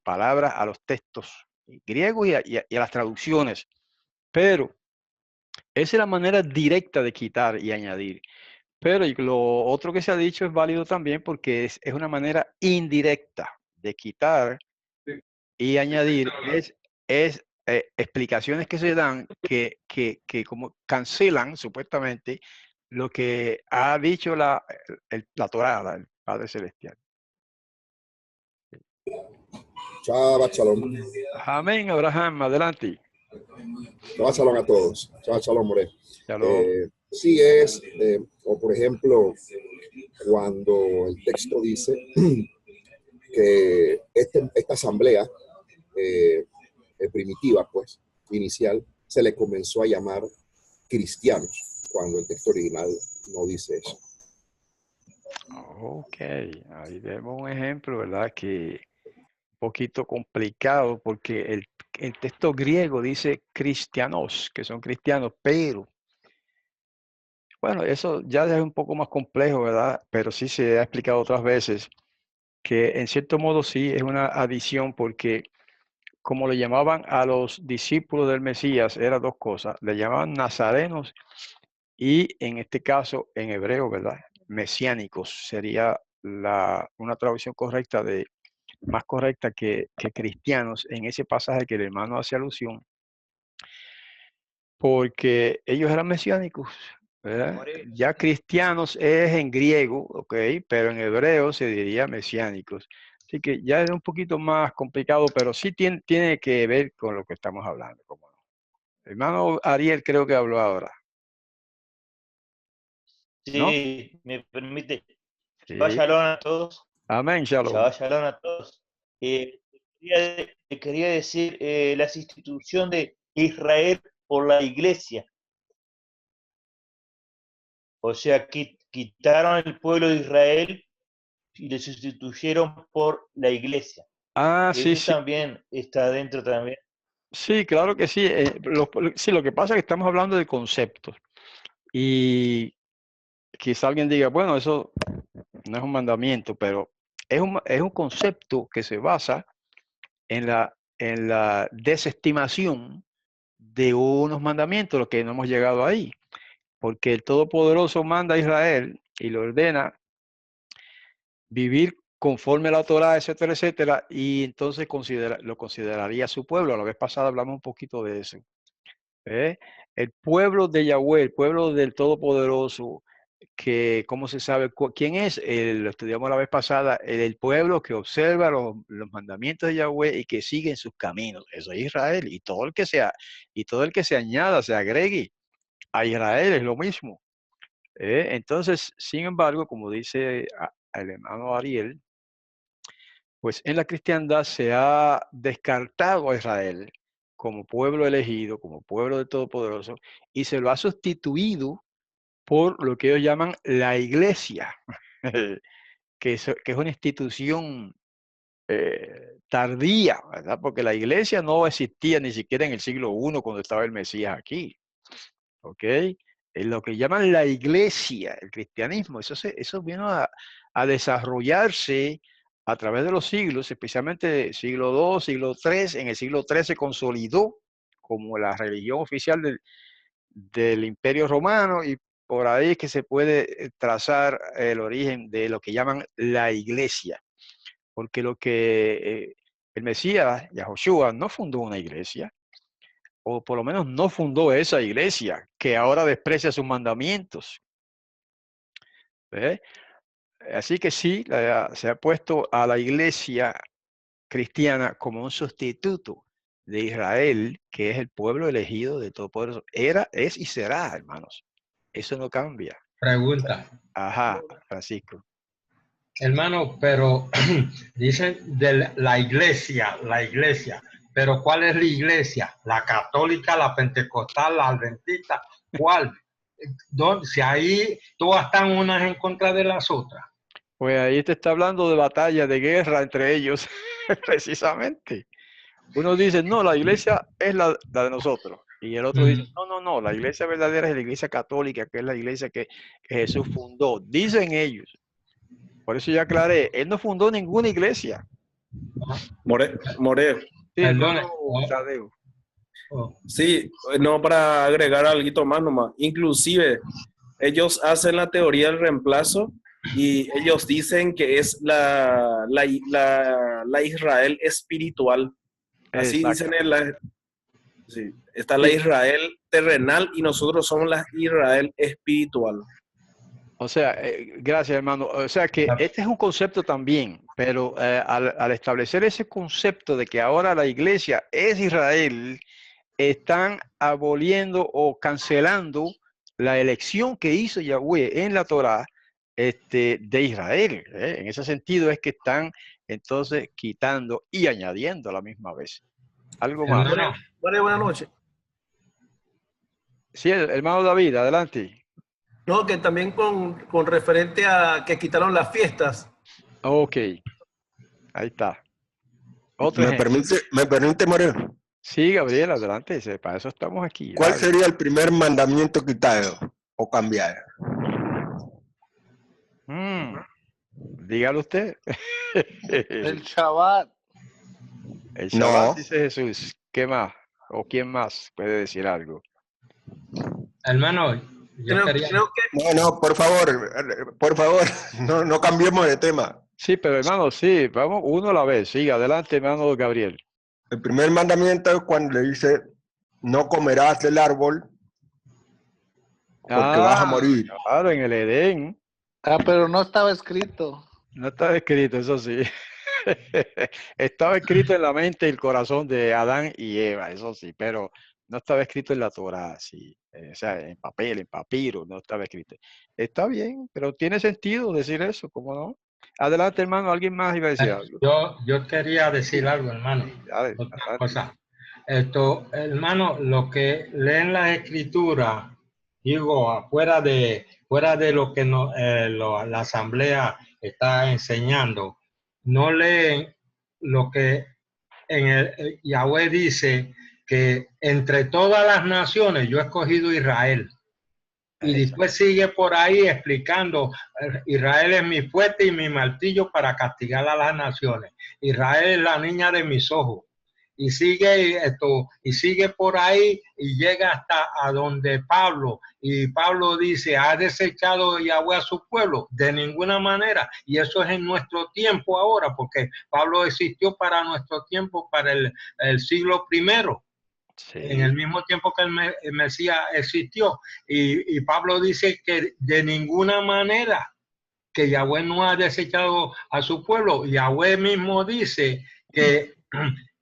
palabras a los textos griegos y a las traducciones. Pero esa es la manera directa de quitar y añadir. Pero lo otro que se ha dicho es válido también porque es una manera indirecta de quitar y añadir. Es explicaciones que se dan que como cancelan supuestamente lo que ha dicho la Torá, el Padre Celestial. Shabbat Shalom. Amén, Abraham, adelante. Shabbat Shalom a todos. Shabbat Shalom, More. Shalom. Sí es, o por ejemplo, cuando el texto dice que esta asamblea primitiva, pues, inicial, se le comenzó a llamar cristianos, cuando el texto original no dice eso. Ok, ahí vemos un ejemplo, ¿verdad? Que un poquito complicado porque el texto griego dice cristianos, que son cristianos, pero bueno, eso ya es un poco más complejo, ¿verdad? Pero sí se ha explicado otras veces que en cierto modo sí es una adición porque como le llamaban a los discípulos del Mesías, eran dos cosas, le llamaban nazarenos y en este caso en hebreo, ¿verdad? Mesiánicos sería una traducción correcta más correcta que cristianos en ese pasaje que el hermano hace alusión, porque ellos eran mesiánicos, ¿verdad? Ya cristianos es en griego, ¿ok? Pero en hebreo se diría mesiánicos. Así que ya es un poquito más complicado, pero sí tiene que ver con lo que estamos hablando. ¿Cómo no? Hermano Ariel creo que habló ahora, ¿no? Sí, me permite. Shabbat Sí. shalom a todos. Amén, Shalom. Shabbat shalom a todos. Quería decir la institución de Israel por la iglesia. O sea, quitaron el pueblo de Israel y lo sustituyeron por la iglesia. Ah, sí, Eso sí. también está dentro también. Sí, claro que sí. Sí, lo que pasa es que estamos hablando de conceptos. Y quizá alguien diga, bueno, eso no es un mandamiento, pero es un concepto que se basa en la desestimación de unos mandamientos, los que no hemos llegado ahí. Porque el Todopoderoso manda a Israel y le ordena vivir conforme a la Torá, etcétera, etcétera, y entonces lo consideraría su pueblo. La vez pasada hablamos un poquito de eso. El pueblo de Yahweh, el pueblo del Todopoderoso, que, ¿cómo se sabe quién es? Lo estudiamos la vez pasada, el pueblo que observa los mandamientos de Yahweh y que sigue en sus caminos. Eso es Israel, y todo el que se añada, se agregue a Israel es lo mismo. Entonces, sin embargo, como dice el hermano Ariel, pues en la cristiandad se ha descartado a Israel como pueblo elegido, como pueblo del Todopoderoso, y se lo ha sustituido por lo que ellos llaman la iglesia, que es una institución tardía, ¿verdad? Porque la iglesia no existía ni siquiera en el siglo I cuando estaba el Mesías aquí, ¿ok? Lo que llaman la iglesia, el cristianismo, eso vino a desarrollarse a través de los siglos, especialmente siglo II, siglo III. En el siglo III se consolidó como la religión oficial del Imperio Romano, y por ahí es que se puede trazar el origen de lo que llaman la iglesia. Porque el Mesías, Yahoshua, no fundó una iglesia, o por lo menos no fundó esa iglesia, que ahora desprecia sus mandamientos. ¿Ve? Así que sí, se ha puesto a la iglesia cristiana como un sustituto de Israel, que es el pueblo elegido de Todopoderoso. Era, es y será, hermanos. Eso no cambia. Pregunta. Ajá, Francisco. Hermano, pero dicen de la iglesia, pero ¿cuál es la iglesia? ¿La católica, la pentecostal, la adventista? ¿Cuál? Si ahí todas están unas en contra de las otras. Pues ahí te está hablando de batalla, de guerra entre ellos, precisamente. Uno dice, no, la iglesia es la de nosotros. Y el otro dice, no, la iglesia verdadera es la iglesia católica, que es la iglesia que Jesús fundó. Dicen ellos. Por eso ya aclaré, él no fundó ninguna iglesia. More. Sí, Perdone. Tadeo. Sí, no, para agregar algo más nomás. Inclusive, ellos hacen la teoría del reemplazo y ellos dicen que es la Israel espiritual. Así dicen sí, está la Israel terrenal y nosotros somos la Israel espiritual. O sea, gracias, hermano. O sea que este es un concepto también, pero al establecer ese concepto de que ahora la iglesia es Israel, están aboliendo o cancelando la elección que hizo Yahweh en la Torá de Israel. En ese sentido es que están entonces quitando y añadiendo a la misma vez. Algo más. Buenas noches. Sí, hermano David, adelante. No, que también con referente a que quitaron las fiestas. Ok, ahí está. ¿Me permite, Moreno? Sí, Gabriel, adelante. Para eso estamos aquí. ¿Cuál Dale. sería el primer mandamiento quitado o cambiado? Dígalo usted. El Shabbat. El Shabbat, No. dice Jesús. ¿Qué más? ¿O quién más puede decir algo? Hermano, yo quería... Creo que... No, por favor, no cambiemos de tema. Sí, pero hermano, sí, vamos uno a la vez. Siga, adelante, hermano Gabriel. El primer mandamiento es cuando le dice, no comerás del árbol porque vas a morir. Claro, en el Edén. Pero no estaba escrito. No está escrito, eso sí. Estaba escrito en la mente y el corazón de Adán y Eva, eso sí, pero no estaba escrito en la Torá, sí. O sea, en papel, en papiro, no estaba escrito. Está bien, pero tiene sentido decir eso, ¿cómo no? Adelante, hermano, alguien más iba a decir algo. Yo quería decir algo, hermano. Sí, dale, Otra adelante. cosa. Esto, hermano, lo que leen la escritura, digo, fuera de lo que la asamblea está enseñando, no leen lo que Yahweh dice que entre todas las naciones yo he escogido Israel. Y después sigue por ahí explicando, Israel es mi fuerte y mi martillo para castigar a las naciones. Israel es la niña de mis ojos. Y sigue por ahí y llega hasta a donde Pablo. Y Pablo dice, ¿ha desechado Yahweh a su pueblo? De ninguna manera. Y eso es en nuestro tiempo ahora, porque Pablo existió para nuestro tiempo, para el siglo primero. Sí. En el mismo tiempo que el Mesías existió. Y Pablo dice que de ninguna manera que Yahweh no ha desechado a su pueblo. Yahweh mismo dice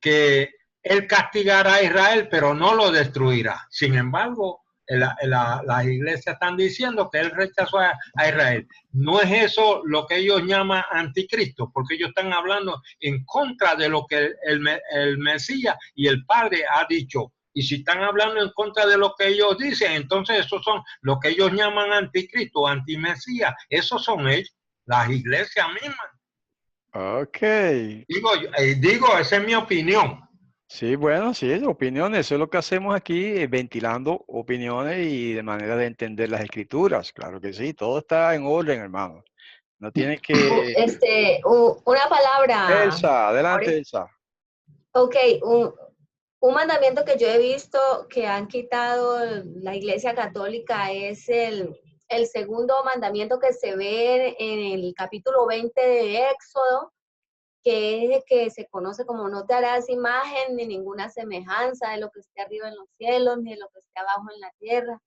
que él castigará a Israel, pero no lo destruirá. Sin embargo, las iglesias están diciendo que él rechazó a Israel. No es eso lo que ellos llaman anticristo, porque ellos están hablando en contra de lo que el Mesías y el Padre ha dicho. Y si están hablando en contra de lo que ellos dicen, entonces esos son lo que ellos llaman anticristo, antimesías. Esos son ellos, las iglesias mismas. Ok. Digo, esa es mi opinión. Sí, bueno, sí, opiniones, eso es lo que hacemos aquí, ventilando opiniones y de manera de entender las escrituras, claro que sí, todo está en orden, hermano. No tienes que... Una palabra. Elsa, adelante, Elsa. Ok, un mandamiento que yo he visto que han quitado la Iglesia Católica es el segundo mandamiento que se ve en el capítulo 20 de Éxodo, que es el que se conoce como no te harás imagen ni ninguna semejanza de lo que esté arriba en los cielos, ni de lo que esté abajo en la tierra,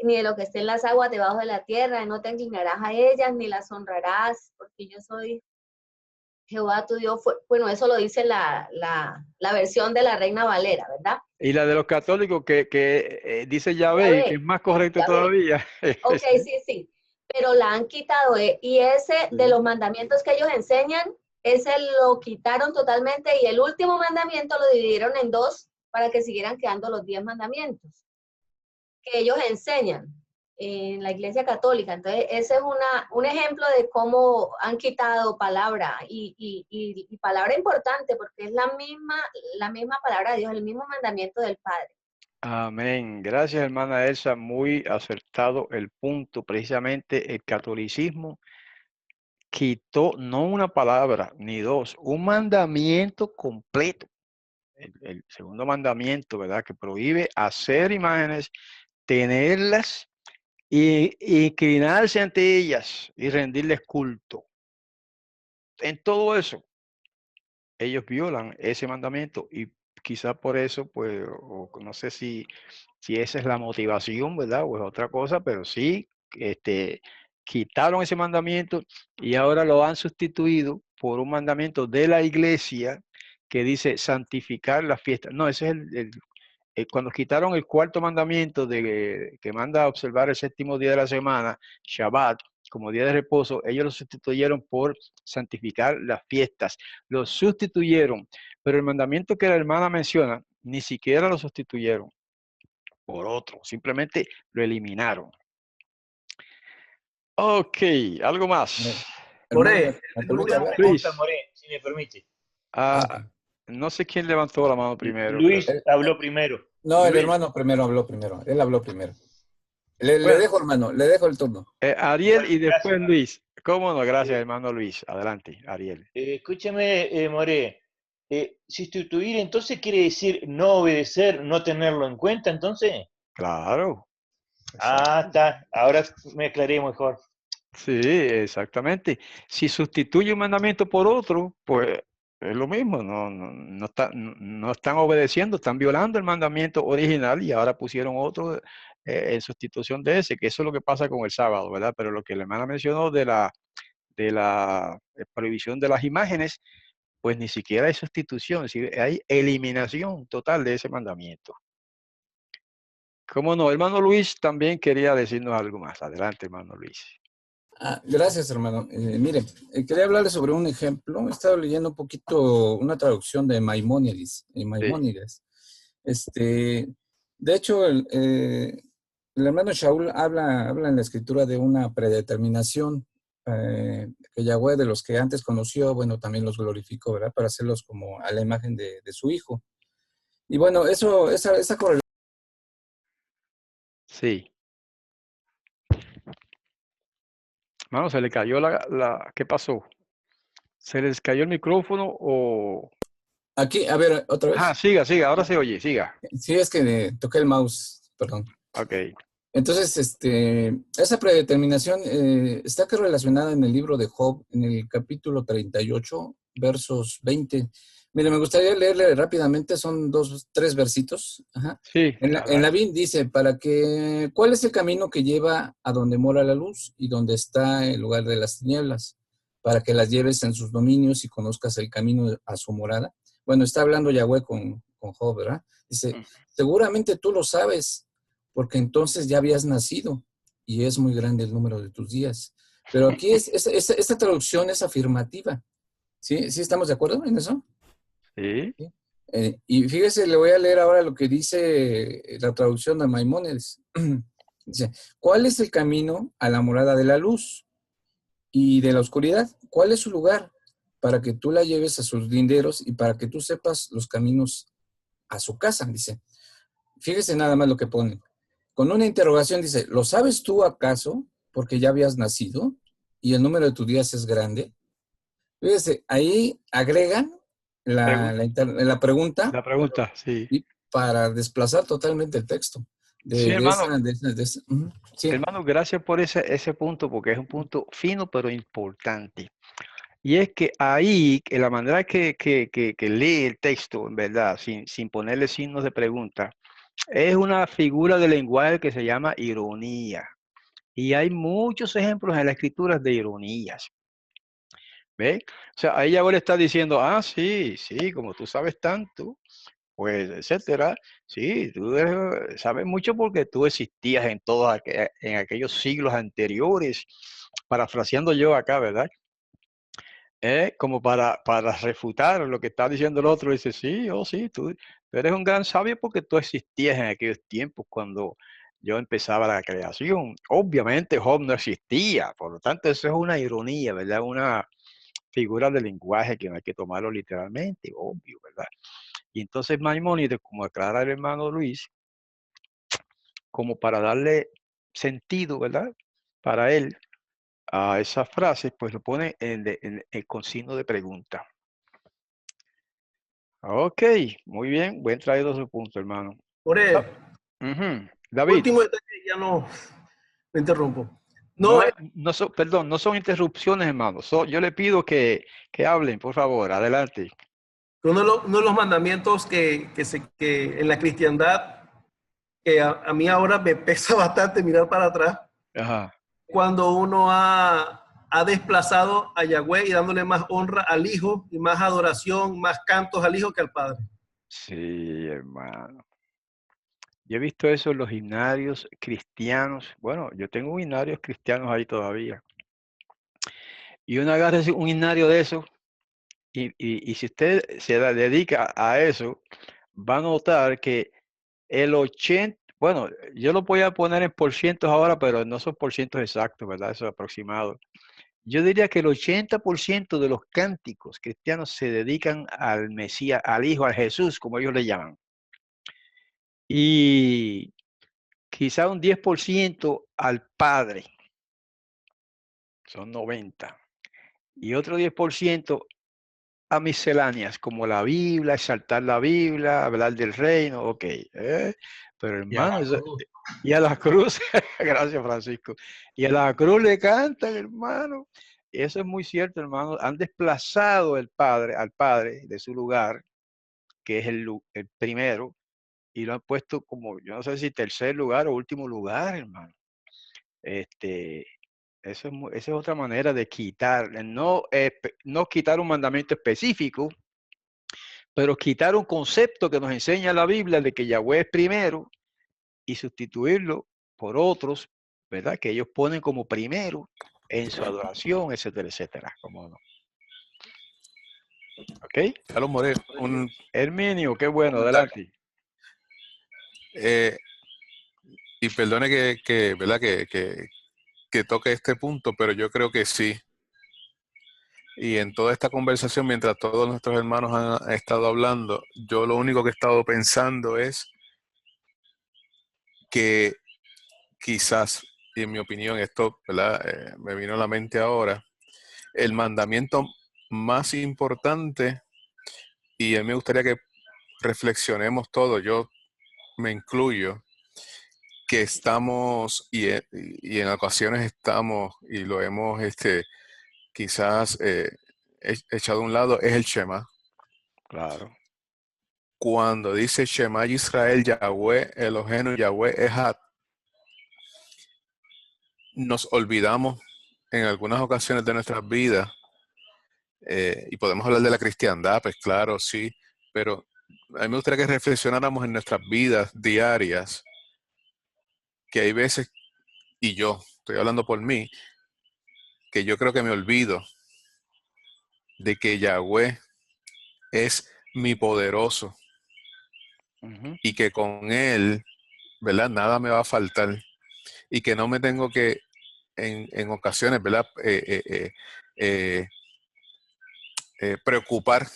ni de lo que esté en las aguas debajo de la tierra, no te inclinarás a ellas, ni las honrarás, porque yo soy Jehová tu Dios. Bueno, eso lo dice la versión de la Reina Valera, ¿verdad? Y la de los católicos que dice Yahvé, que es más correcto Yahvé. todavía. Ok, sí, pero la han quitado, y ese de los mandamientos que ellos enseñan, ese lo quitaron totalmente, y el último mandamiento lo dividieron en dos para que siguieran quedando los 10 mandamientos que ellos enseñan en la Iglesia Católica. Entonces, ese es un ejemplo de cómo han quitado palabra, y palabra importante, porque es la misma palabra de Dios, el mismo mandamiento del Padre. Amén. Gracias, hermana Elsa. Muy acertado el punto. Precisamente el catolicismo quitó no una palabra ni dos, un mandamiento completo. El segundo mandamiento, ¿verdad? Que prohíbe hacer imágenes, tenerlas y inclinarse ante ellas y rendirles culto. En todo eso, ellos violan ese mandamiento, y quizás por eso, pues, o no sé si esa es la motivación, ¿verdad? O es otra cosa, pero sí, quitaron ese mandamiento y ahora lo han sustituido por un mandamiento de la iglesia que dice santificar la fiesta. No, ese es cuando quitaron el cuarto mandamiento que manda a observar el séptimo día de la semana, Shabbat, como día de reposo, ellos lo sustituyeron por santificar las fiestas. Lo sustituyeron, pero el mandamiento que la hermana menciona, ni siquiera lo sustituyeron por otro, simplemente lo eliminaron. Ok, algo más. More, Luis. More, si me permite. No sé quién levantó la mano primero. Luis pero... habló primero. No, el Luis. hermano primero habló primero. Él habló primero. Le dejo, hermano, le dejo el turno. Ariel, Bueno, y después gracias. Luis. ¿Cómo no? Gracias, hermano Luis. Adelante, Ariel. Escúchame, More. Sustituir entonces quiere decir no obedecer, no tenerlo en cuenta, entonces. Claro. Está. Ahora me aclaré mejor. Sí, exactamente. Si sustituye un mandamiento por otro, pues es lo mismo. No están obedeciendo, están violando el mandamiento original y ahora pusieron otro en sustitución de ese, que eso es lo que pasa con el sábado, ¿verdad? Pero lo que la hermana mencionó de de la prohibición de las imágenes, pues ni siquiera hay sustitución, hay eliminación total de ese mandamiento. ¿Cómo no? Hermano Luis también quería decirnos algo más. Adelante, hermano Luis. Gracias, hermano. Mire, quería hablarle sobre un ejemplo. He estado leyendo un poquito una traducción de Maimónides. De hecho, el hermano Shaul habla en la escritura de una predeterminación que Yahweh, de los que antes conoció, bueno, también los glorificó, ¿verdad? Para hacerlos como a la imagen de su Hijo. Y bueno, esa correlación. Sí. Hermano, se le cayó ¿qué pasó? ¿Se les cayó el micrófono o...? Aquí, a ver, otra vez. Siga, ahora se oye, siga. Sí, es que toqué el mouse, perdón. Ok. Entonces, esa predeterminación está relacionada en el libro de Job, en el capítulo 38, versos 20. Mire, me gustaría leerle rápidamente, son 3 versitos. Ajá. Sí. En la Biblia dice, ¿cuál es el camino que lleva a donde mora la luz y donde está el lugar de las tinieblas? Para que las lleves en sus dominios y conozcas el camino a su morada. Bueno, está hablando Yahweh con Job, ¿verdad? Dice, seguramente tú lo sabes, porque entonces ya habías nacido y es muy grande el número de tus días. Pero aquí esta traducción es afirmativa. ¿Sí? ¿Sí estamos de acuerdo en eso? Sí. Y fíjese, le voy a leer ahora lo que dice la traducción de Maimónides. Dice, ¿cuál es el camino a la morada de la luz y de la oscuridad? ¿Cuál es su lugar? Para que tú la lleves a sus linderos y para que tú sepas los caminos a su casa, dice. Fíjese nada más lo que pone. Con una interrogación dice, ¿lo sabes tú acaso porque ya habías nacido y el número de tus días es grande? Fíjese, ahí agregan la pregunta. La pregunta, sí. Y para desplazar totalmente el texto. Sí, hermano. Sí. Hermano, gracias por ese punto, porque es un punto fino pero importante. Y es que ahí, en la manera que lee el texto, en verdad, sin ponerle signos de pregunta, es una figura de lenguaje que se llama ironía. Y hay muchos ejemplos en las escrituras de ironías. ¿Ve? O sea, ahí Yahweh le está diciendo, sí, como tú sabes tanto, pues, etcétera. Sí, tú sabes mucho porque tú existías en aquellos siglos anteriores, parafraseando yo acá, ¿verdad? Como para refutar lo que está diciendo el otro, dice, sí, sí, tú eres un gran sabio porque tú existías en aquellos tiempos cuando yo empezaba la creación. Obviamente Job no existía, por lo tanto eso es una ironía, ¿verdad? Una figura de lenguaje que no hay que tomarlo literalmente, obvio, ¿verdad? Y entonces Maimónides, como aclara el hermano Luis, como para darle sentido, ¿verdad? Para él, a esas frases, pues lo pone con signo de pregunta. Ok, muy bien, buen traído su punto, hermano. David. Último detalle, ya no me interrumpo. Perdón, no son interrupciones, hermano. Yo le pido que hablen, por favor, adelante. Uno de los mandamientos que en la cristiandad, que a mí ahora me pesa bastante mirar para atrás, cuando uno ha desplazado a Yahweh y dándole más honra al Hijo y más adoración, más cantos al Hijo que al Padre. Sí, hermano. Yo he visto eso en los gimnasios cristianos. Bueno, yo tengo gimnasios cristianos ahí todavía. Y uno agarra un gimnasio de eso y si usted se dedica a eso, va a notar que el 80, bueno, yo lo voy a poner en porcientos ahora, pero no son porcientos exactos, ¿verdad? Eso es aproximado. Yo diría que el 80% de los cánticos cristianos se dedican al Mesías, al Hijo, al Jesús, como ellos le llaman. Y quizá un 10% al Padre. Son 90. Y otro 10% a misceláneas, como la Biblia, exaltar la Biblia, hablar del reino, ok. Pero hermano, y a la cruz, gracias Francisco, y a la cruz le cantan, hermano. Eso es muy cierto, hermano. Han desplazado al Padre de su lugar, que es el primero, y lo han puesto como, yo no sé si tercer lugar o último lugar, hermano. esa es otra manera de quitar, no quitar un mandamiento específico, pero quitar un concepto que nos enseña la Biblia de que Yahweh es primero y sustituirlo por otros, ¿verdad? Que ellos ponen como primero en su adoración, etcétera, etcétera. ¿Cómo no? ¿Ok? Carlos More, un Herminio, qué bueno, comentario. adelante. Y perdone ¿verdad? Que toque este punto, pero yo creo que sí. Y en toda esta conversación, mientras todos nuestros hermanos han estado hablando, yo lo único que he estado pensando es que quizás, y en mi opinión, esto, ¿verdad? Me vino a la mente ahora, el mandamiento más importante, y a mí me gustaría que reflexionemos todos, yo me incluyo, que estamos, y en ocasiones estamos, y lo hemos quizás echado a un lado, es el Shema. Claro. Cuando dice Shema Israel, Yahweh Eloheinu, Yahweh Echad, nos olvidamos en algunas ocasiones de nuestras vidas, y podemos hablar de la cristiandad, pues claro, sí, pero a mí me gustaría que reflexionáramos en nuestras vidas diarias, que hay veces, y yo estoy hablando por mí, que yo creo que me olvido de que Yahweh es mi poderoso y que con él, ¿verdad? Nada me va a faltar y que no me tengo que en ocasiones, ¿verdad? Preocupar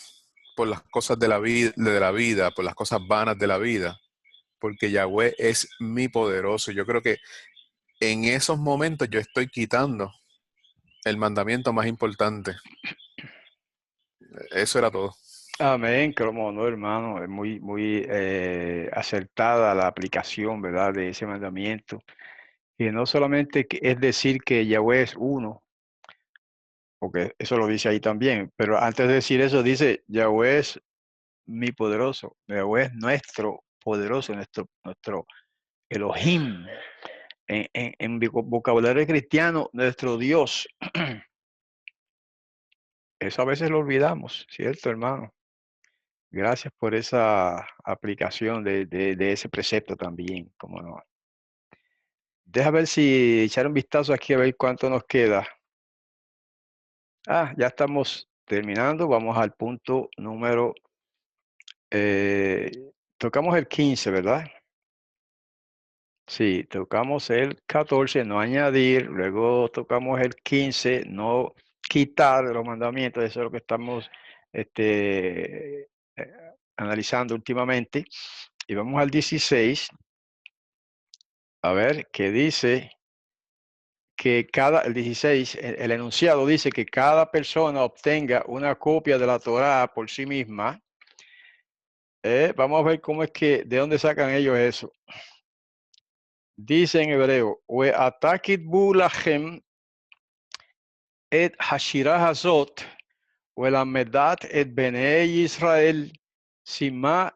por las cosas de la vida, por las cosas vanas de la vida, porque Yahweh es mi poderoso. Yo creo que en esos momentos yo estoy quitando el mandamiento más importante. Eso era todo. Amén, como no, hermano, es muy acertada la aplicación, ¿verdad? De ese mandamiento. Y no solamente es decir que Yahweh es uno, porque eso lo dice ahí también, pero antes de decir eso dice, Yahweh es mi poderoso, Yahweh es nuestro poderoso, nuestro Elohim. En vocabulario cristiano, nuestro Dios. Eso a veces lo olvidamos, ¿cierto, hermano? Gracias por esa aplicación de ese precepto también, como no. Deja ver si echar un vistazo aquí a ver cuánto nos queda. Ya estamos terminando. Vamos al punto número... tocamos el 15, ¿verdad? Sí, tocamos el 14, no añadir. Luego tocamos el 15, no quitar los mandamientos. Eso es lo que estamos analizando últimamente. Y vamos al 16. A ver, ¿qué dice? Que el 16, el enunciado dice que cada persona obtenga una copia de la Torá por sí misma. Vamos a ver cómo es de dónde sacan ellos eso. Dice en hebreo, we atakit bulachem et hashirah hazot, we la medat et benei Israel, sima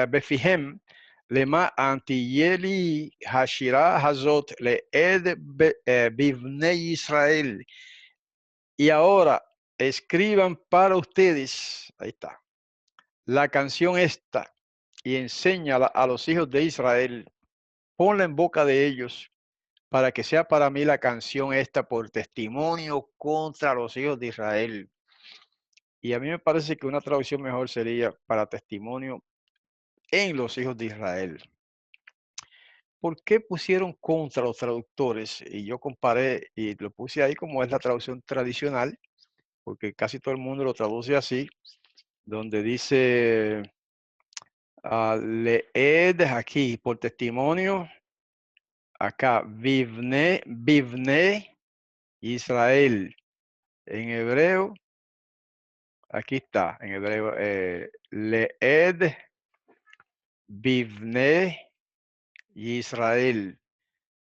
befihem, lema antiyeli hashirah hazot le ed bivnei Israel. Y ahora escriban para ustedes, ahí está, la canción esta y enséñala a los hijos de Israel. Ponla en boca de ellos para que sea para mí la canción esta por testimonio contra los hijos de Israel. Y a mí me parece que una traducción mejor sería para testimonio en los hijos de Israel. ¿Por qué pusieron contra los traductores? Y yo comparé y lo puse ahí como es la traducción tradicional, porque casi todo el mundo lo traduce así, donde dice leed aquí por testimonio, acá Bivne Israel. En hebreo, aquí está, en hebreo, leed Bivne Israel.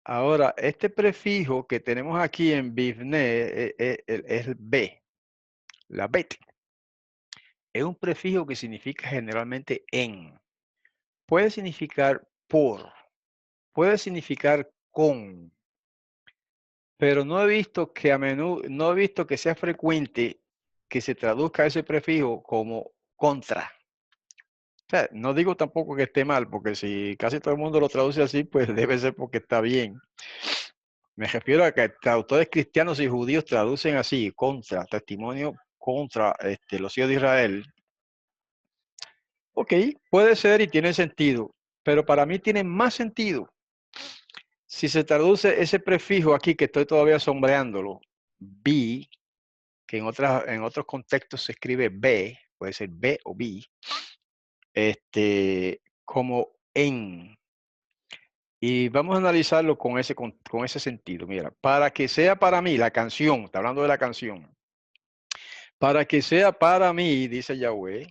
Ahora, este prefijo que tenemos aquí en Bivne es B, la bet. Es un prefijo que significa generalmente en. Puede significar por, puede significar con, pero no he visto que a menudo, no he visto que sea frecuente que se traduzca ese prefijo como contra. O sea, no digo tampoco que esté mal, porque si casi todo el mundo lo traduce así, pues debe ser porque está bien. Me refiero a que traductores cristianos y judíos traducen así, contra, testimonio contra los hijos de Israel. Ok, puede ser y tiene sentido, pero para mí tiene más sentido si se traduce ese prefijo aquí, que estoy todavía sombreándolo, bi, que en otros contextos se escribe b, puede ser b o bi, como en. Y vamos a analizarlo con ese sentido. Mira, para que sea para mí la canción, está hablando de la canción, para que sea para mí, dice Yahweh,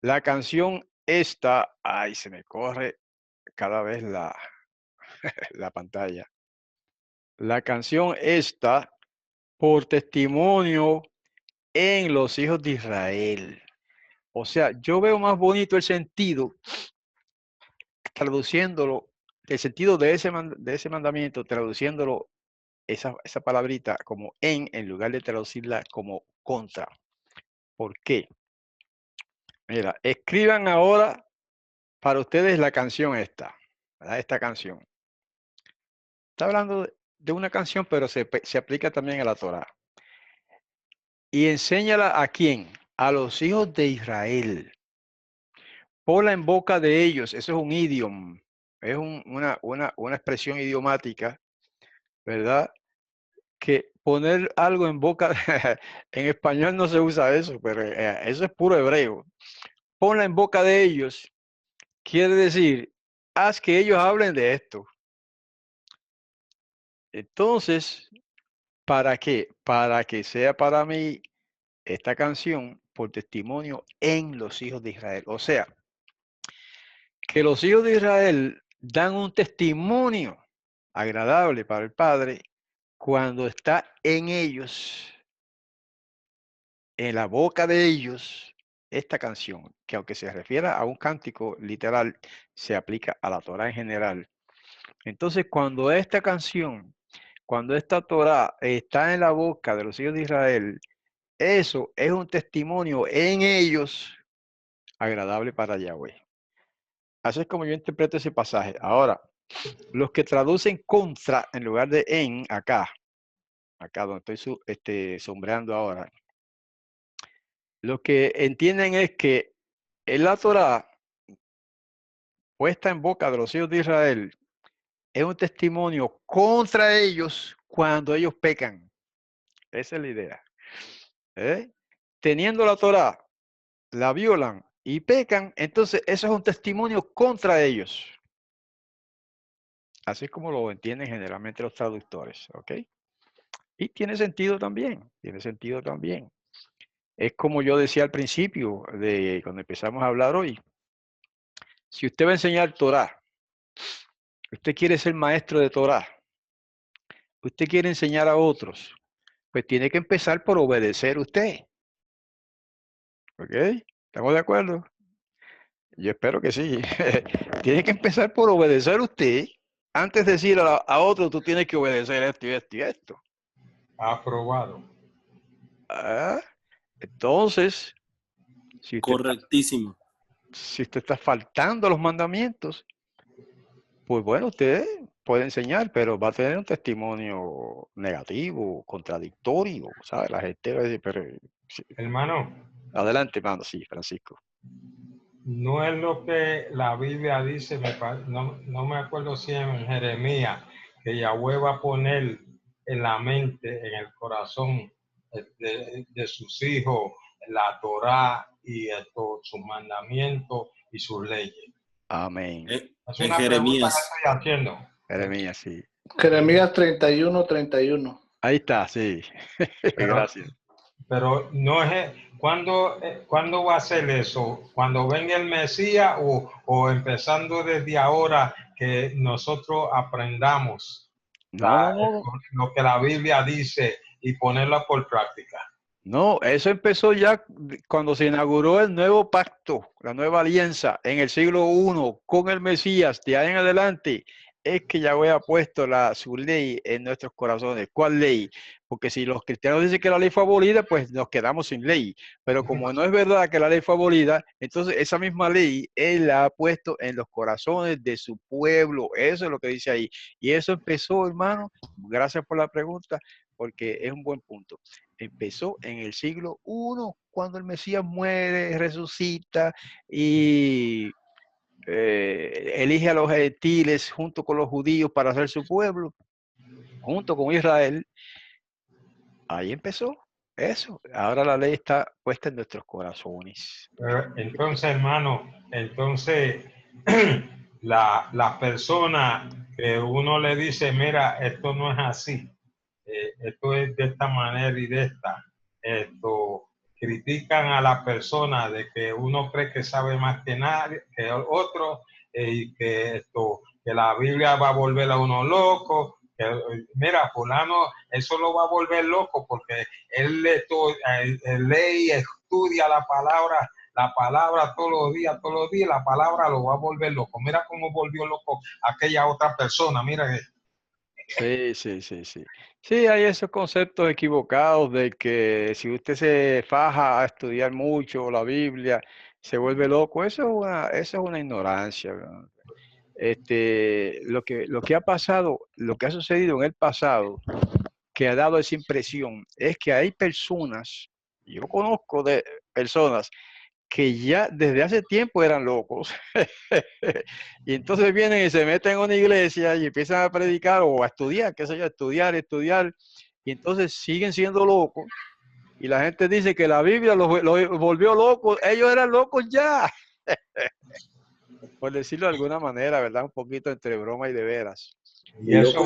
la canción esta, ay, se me corre cada vez la pantalla. La canción esta, por testimonio en los hijos de Israel. O sea, yo veo más bonito el sentido, traduciéndolo, el sentido de ese mandamiento, traduciéndolo, esa palabrita como en lugar de traducirla como contra. ¿Por qué? Mira, escriban ahora para ustedes la canción esta, ¿verdad? Esta canción. Está hablando de una canción, pero se aplica también a la Torá. Y enséñala a quién, a los hijos de Israel. Ponla en boca de ellos, eso es un idioma, es una expresión idiomática, ¿verdad? Que poner algo en boca, en español no se usa eso, pero eso es puro hebreo. Ponla en boca de ellos, quiere decir, haz que ellos hablen de esto. Entonces, ¿para qué? Para que sea para mí esta canción por testimonio en los hijos de Israel. O sea, que los hijos de Israel dan un testimonio agradable para el Padre cuando está en ellos, en la boca de ellos, esta canción, que aunque se refiera a un cántico literal, se aplica a la Torá en general. Entonces, cuando esta canción, cuando esta Torá está en la boca de los hijos de Israel, eso es un testimonio en ellos agradable para Yahweh. Así es como yo interpreto ese pasaje. Ahora, los que traducen contra en lugar de en, acá donde estoy sombreando ahora, lo que entienden es que en la Torá puesta en boca de los hijos de Israel es un testimonio contra ellos cuando ellos pecan. Esa es la idea. Teniendo la Torá, la violan y pecan, entonces eso es un testimonio contra ellos. Así es como lo entienden generalmente los traductores, ¿ok? Y tiene sentido también, Es como yo decía al principio, cuando empezamos a hablar hoy. Si usted va a enseñar Torá, usted quiere ser maestro de Torá, usted quiere enseñar a otros, pues tiene que empezar por obedecer usted. ¿Ok? ¿Estamos de acuerdo? Yo espero que sí. Tiene que empezar por obedecer usted. Antes de decir a otro, tú tienes que obedecer esto y esto y esto. Aprobado. Entonces, correctísimo. Si usted está faltando a los mandamientos, pues bueno, usted puede enseñar, pero va a tener un testimonio negativo, contradictorio, ¿sabe? La gente va a decir, pero... Sí. Hermano. Adelante, hermano, sí, Francisco. No es lo que la Biblia dice, no me acuerdo si en Jeremías, que Yahweh va a poner en la mente, en el corazón de sus hijos, la Torá y sus mandamientos y sus leyes. Amén. Es una pregunta que estoy haciendo. Jeremías, sí. Jeremías 31:31. Ahí está, sí. Gracias. Pero no es, ¿cuándo va a ser eso? ¿Cuando venga el Mesías o empezando desde ahora que nosotros aprendamos lo que la Biblia dice y ponerla por práctica? No, eso empezó ya cuando se inauguró el nuevo pacto, la nueva alianza en el siglo I con el Mesías. De ahí en adelante, es que Yahweh ha puesto su ley en nuestros corazones. ¿Cuál ley? Porque si los cristianos dicen que la ley fue abolida, pues nos quedamos sin ley. Pero como no es verdad que la ley fue abolida, entonces esa misma ley Él la ha puesto en los corazones de su pueblo. Eso es lo que dice ahí. Y eso empezó, hermano, gracias por la pregunta, porque es un buen punto. Empezó en el siglo I, cuando el Mesías muere, resucita y elige a los gentiles junto con los judíos para hacer su pueblo, junto con Israel. Ahí empezó eso. Ahora la ley está puesta en nuestros corazones. Entonces, hermano, la persona que uno le dice, mira, esto no es así, esto es de esta manera y de esta, critican a la persona de que uno cree que sabe más que nadie, que otro, y que la Biblia va a volver a uno loco. Mira, fulano, eso lo va a volver loco porque él lee y estudia la palabra todos los días, la palabra lo va a volver loco. Mira cómo volvió loco aquella otra persona, mira. Sí. Sí, hay esos conceptos equivocados de que si usted se faja a estudiar mucho la Biblia, se vuelve loco. Eso es una ignorancia, ¿verdad? Lo que ha pasado, lo que ha sucedido en el pasado, que ha dado esa impresión, es que hay personas, yo conozco de personas que ya desde hace tiempo eran locos. Y entonces vienen y se meten en una iglesia y empiezan a predicar o a estudiar, qué sé yo, estudiar, y entonces siguen siendo locos. Y la gente dice que la Biblia los volvió locos, ellos eran locos ya. Por decirlo de alguna manera, ¿verdad? Un poquito entre broma y de veras. Y eso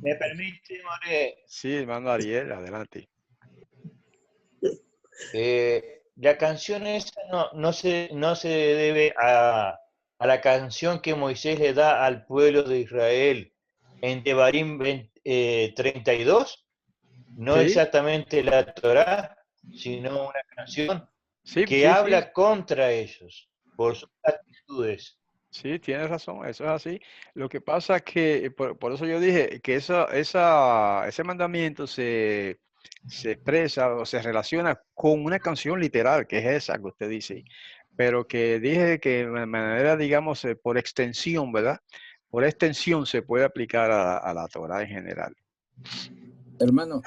¿Me permite, More? Sí, hermano Ariel, adelante. La canción esa no se debe a la canción que Moisés le da al pueblo de Israel en Devarim 32, no ¿Sí? Exactamente la Torá, sino una canción que habla contra ellos por sus actitudes. Sí, tienes razón, eso es así. Lo que pasa es que, por eso yo dije que ese mandamiento se expresa o se relaciona con una canción literal, que es esa que usted dice, pero que dije que de manera, digamos, por extensión, ¿verdad? Por extensión se puede aplicar a la Torah en general. Hermano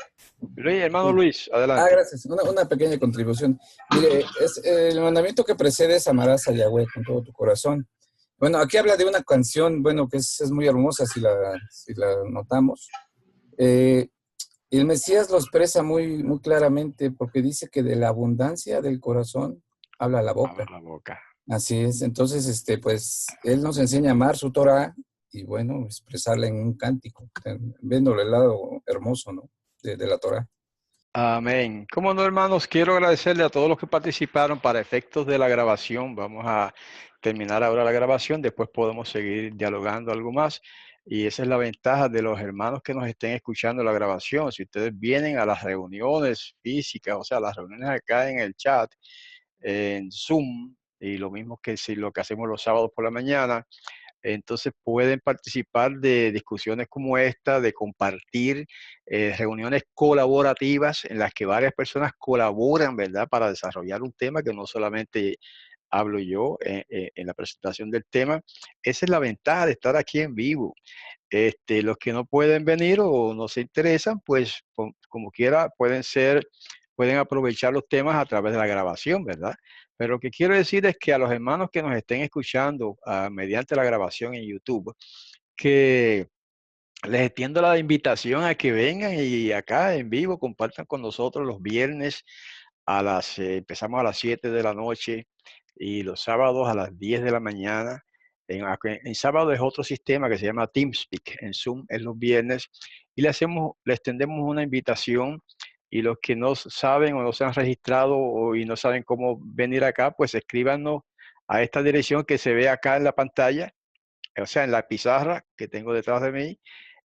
Luis, adelante. Gracias. Una pequeña contribución. Mire, el mandamiento que precede es amarás a Yahweh con todo tu corazón. Bueno, aquí habla de una canción, bueno, que es muy hermosa si la notamos. El Mesías lo expresa muy claramente porque dice que de la abundancia del corazón habla la boca. Habla la boca. Así es. Entonces, pues, Él nos enseña a amar su Torah y, bueno, expresarla en un cántico, viéndole el lado hermoso, ¿no? De la Torah. Amén. Como no, hermanos, quiero agradecerle a todos los que participaron para efectos de la grabación. Vamos a terminar ahora la grabación, después podemos seguir dialogando algo más. Y esa es la ventaja de los hermanos que nos estén escuchando la grabación. Si ustedes vienen a las reuniones físicas, o sea, las reuniones acá en el chat, en Zoom, y lo mismo que si lo que hacemos los sábados por la mañana, entonces pueden participar de discusiones como esta, de compartir reuniones colaborativas en las que varias personas colaboran, ¿verdad? Para desarrollar un tema que no solamente hablo yo en la presentación del tema. Esa es la ventaja de estar aquí en vivo. Los que no pueden venir o no se interesan, pues como quiera pueden aprovechar los temas a través de la grabación, ¿verdad? Pero lo que quiero decir es que a los hermanos que nos estén escuchando mediante la grabación en YouTube, que les extiendo la invitación a que vengan y acá en vivo compartan con nosotros los viernes empezamos a las 7 de la noche y los sábados a las 10 de la mañana. En sábado es otro sistema que se llama TeamSpeak, en Zoom es los viernes, y le extendemos una invitación, y los que no saben o no se han registrado y no saben cómo venir acá, pues escríbanos a esta dirección que se ve acá en la pantalla, o sea, en la pizarra que tengo detrás de mí.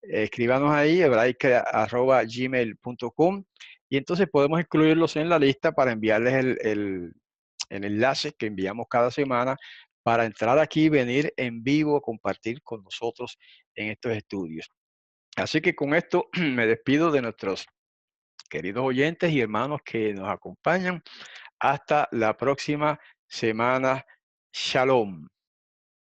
Escríbanos ahí, hebraica@gmail.com, y entonces podemos incluirlos en la lista para enviarles el enlace que enviamos cada semana para entrar aquí y venir en vivo a compartir con nosotros en estos estudios. Así que con esto me despido de nuestros queridos oyentes y hermanos que nos acompañan. Hasta la próxima semana. Shalom.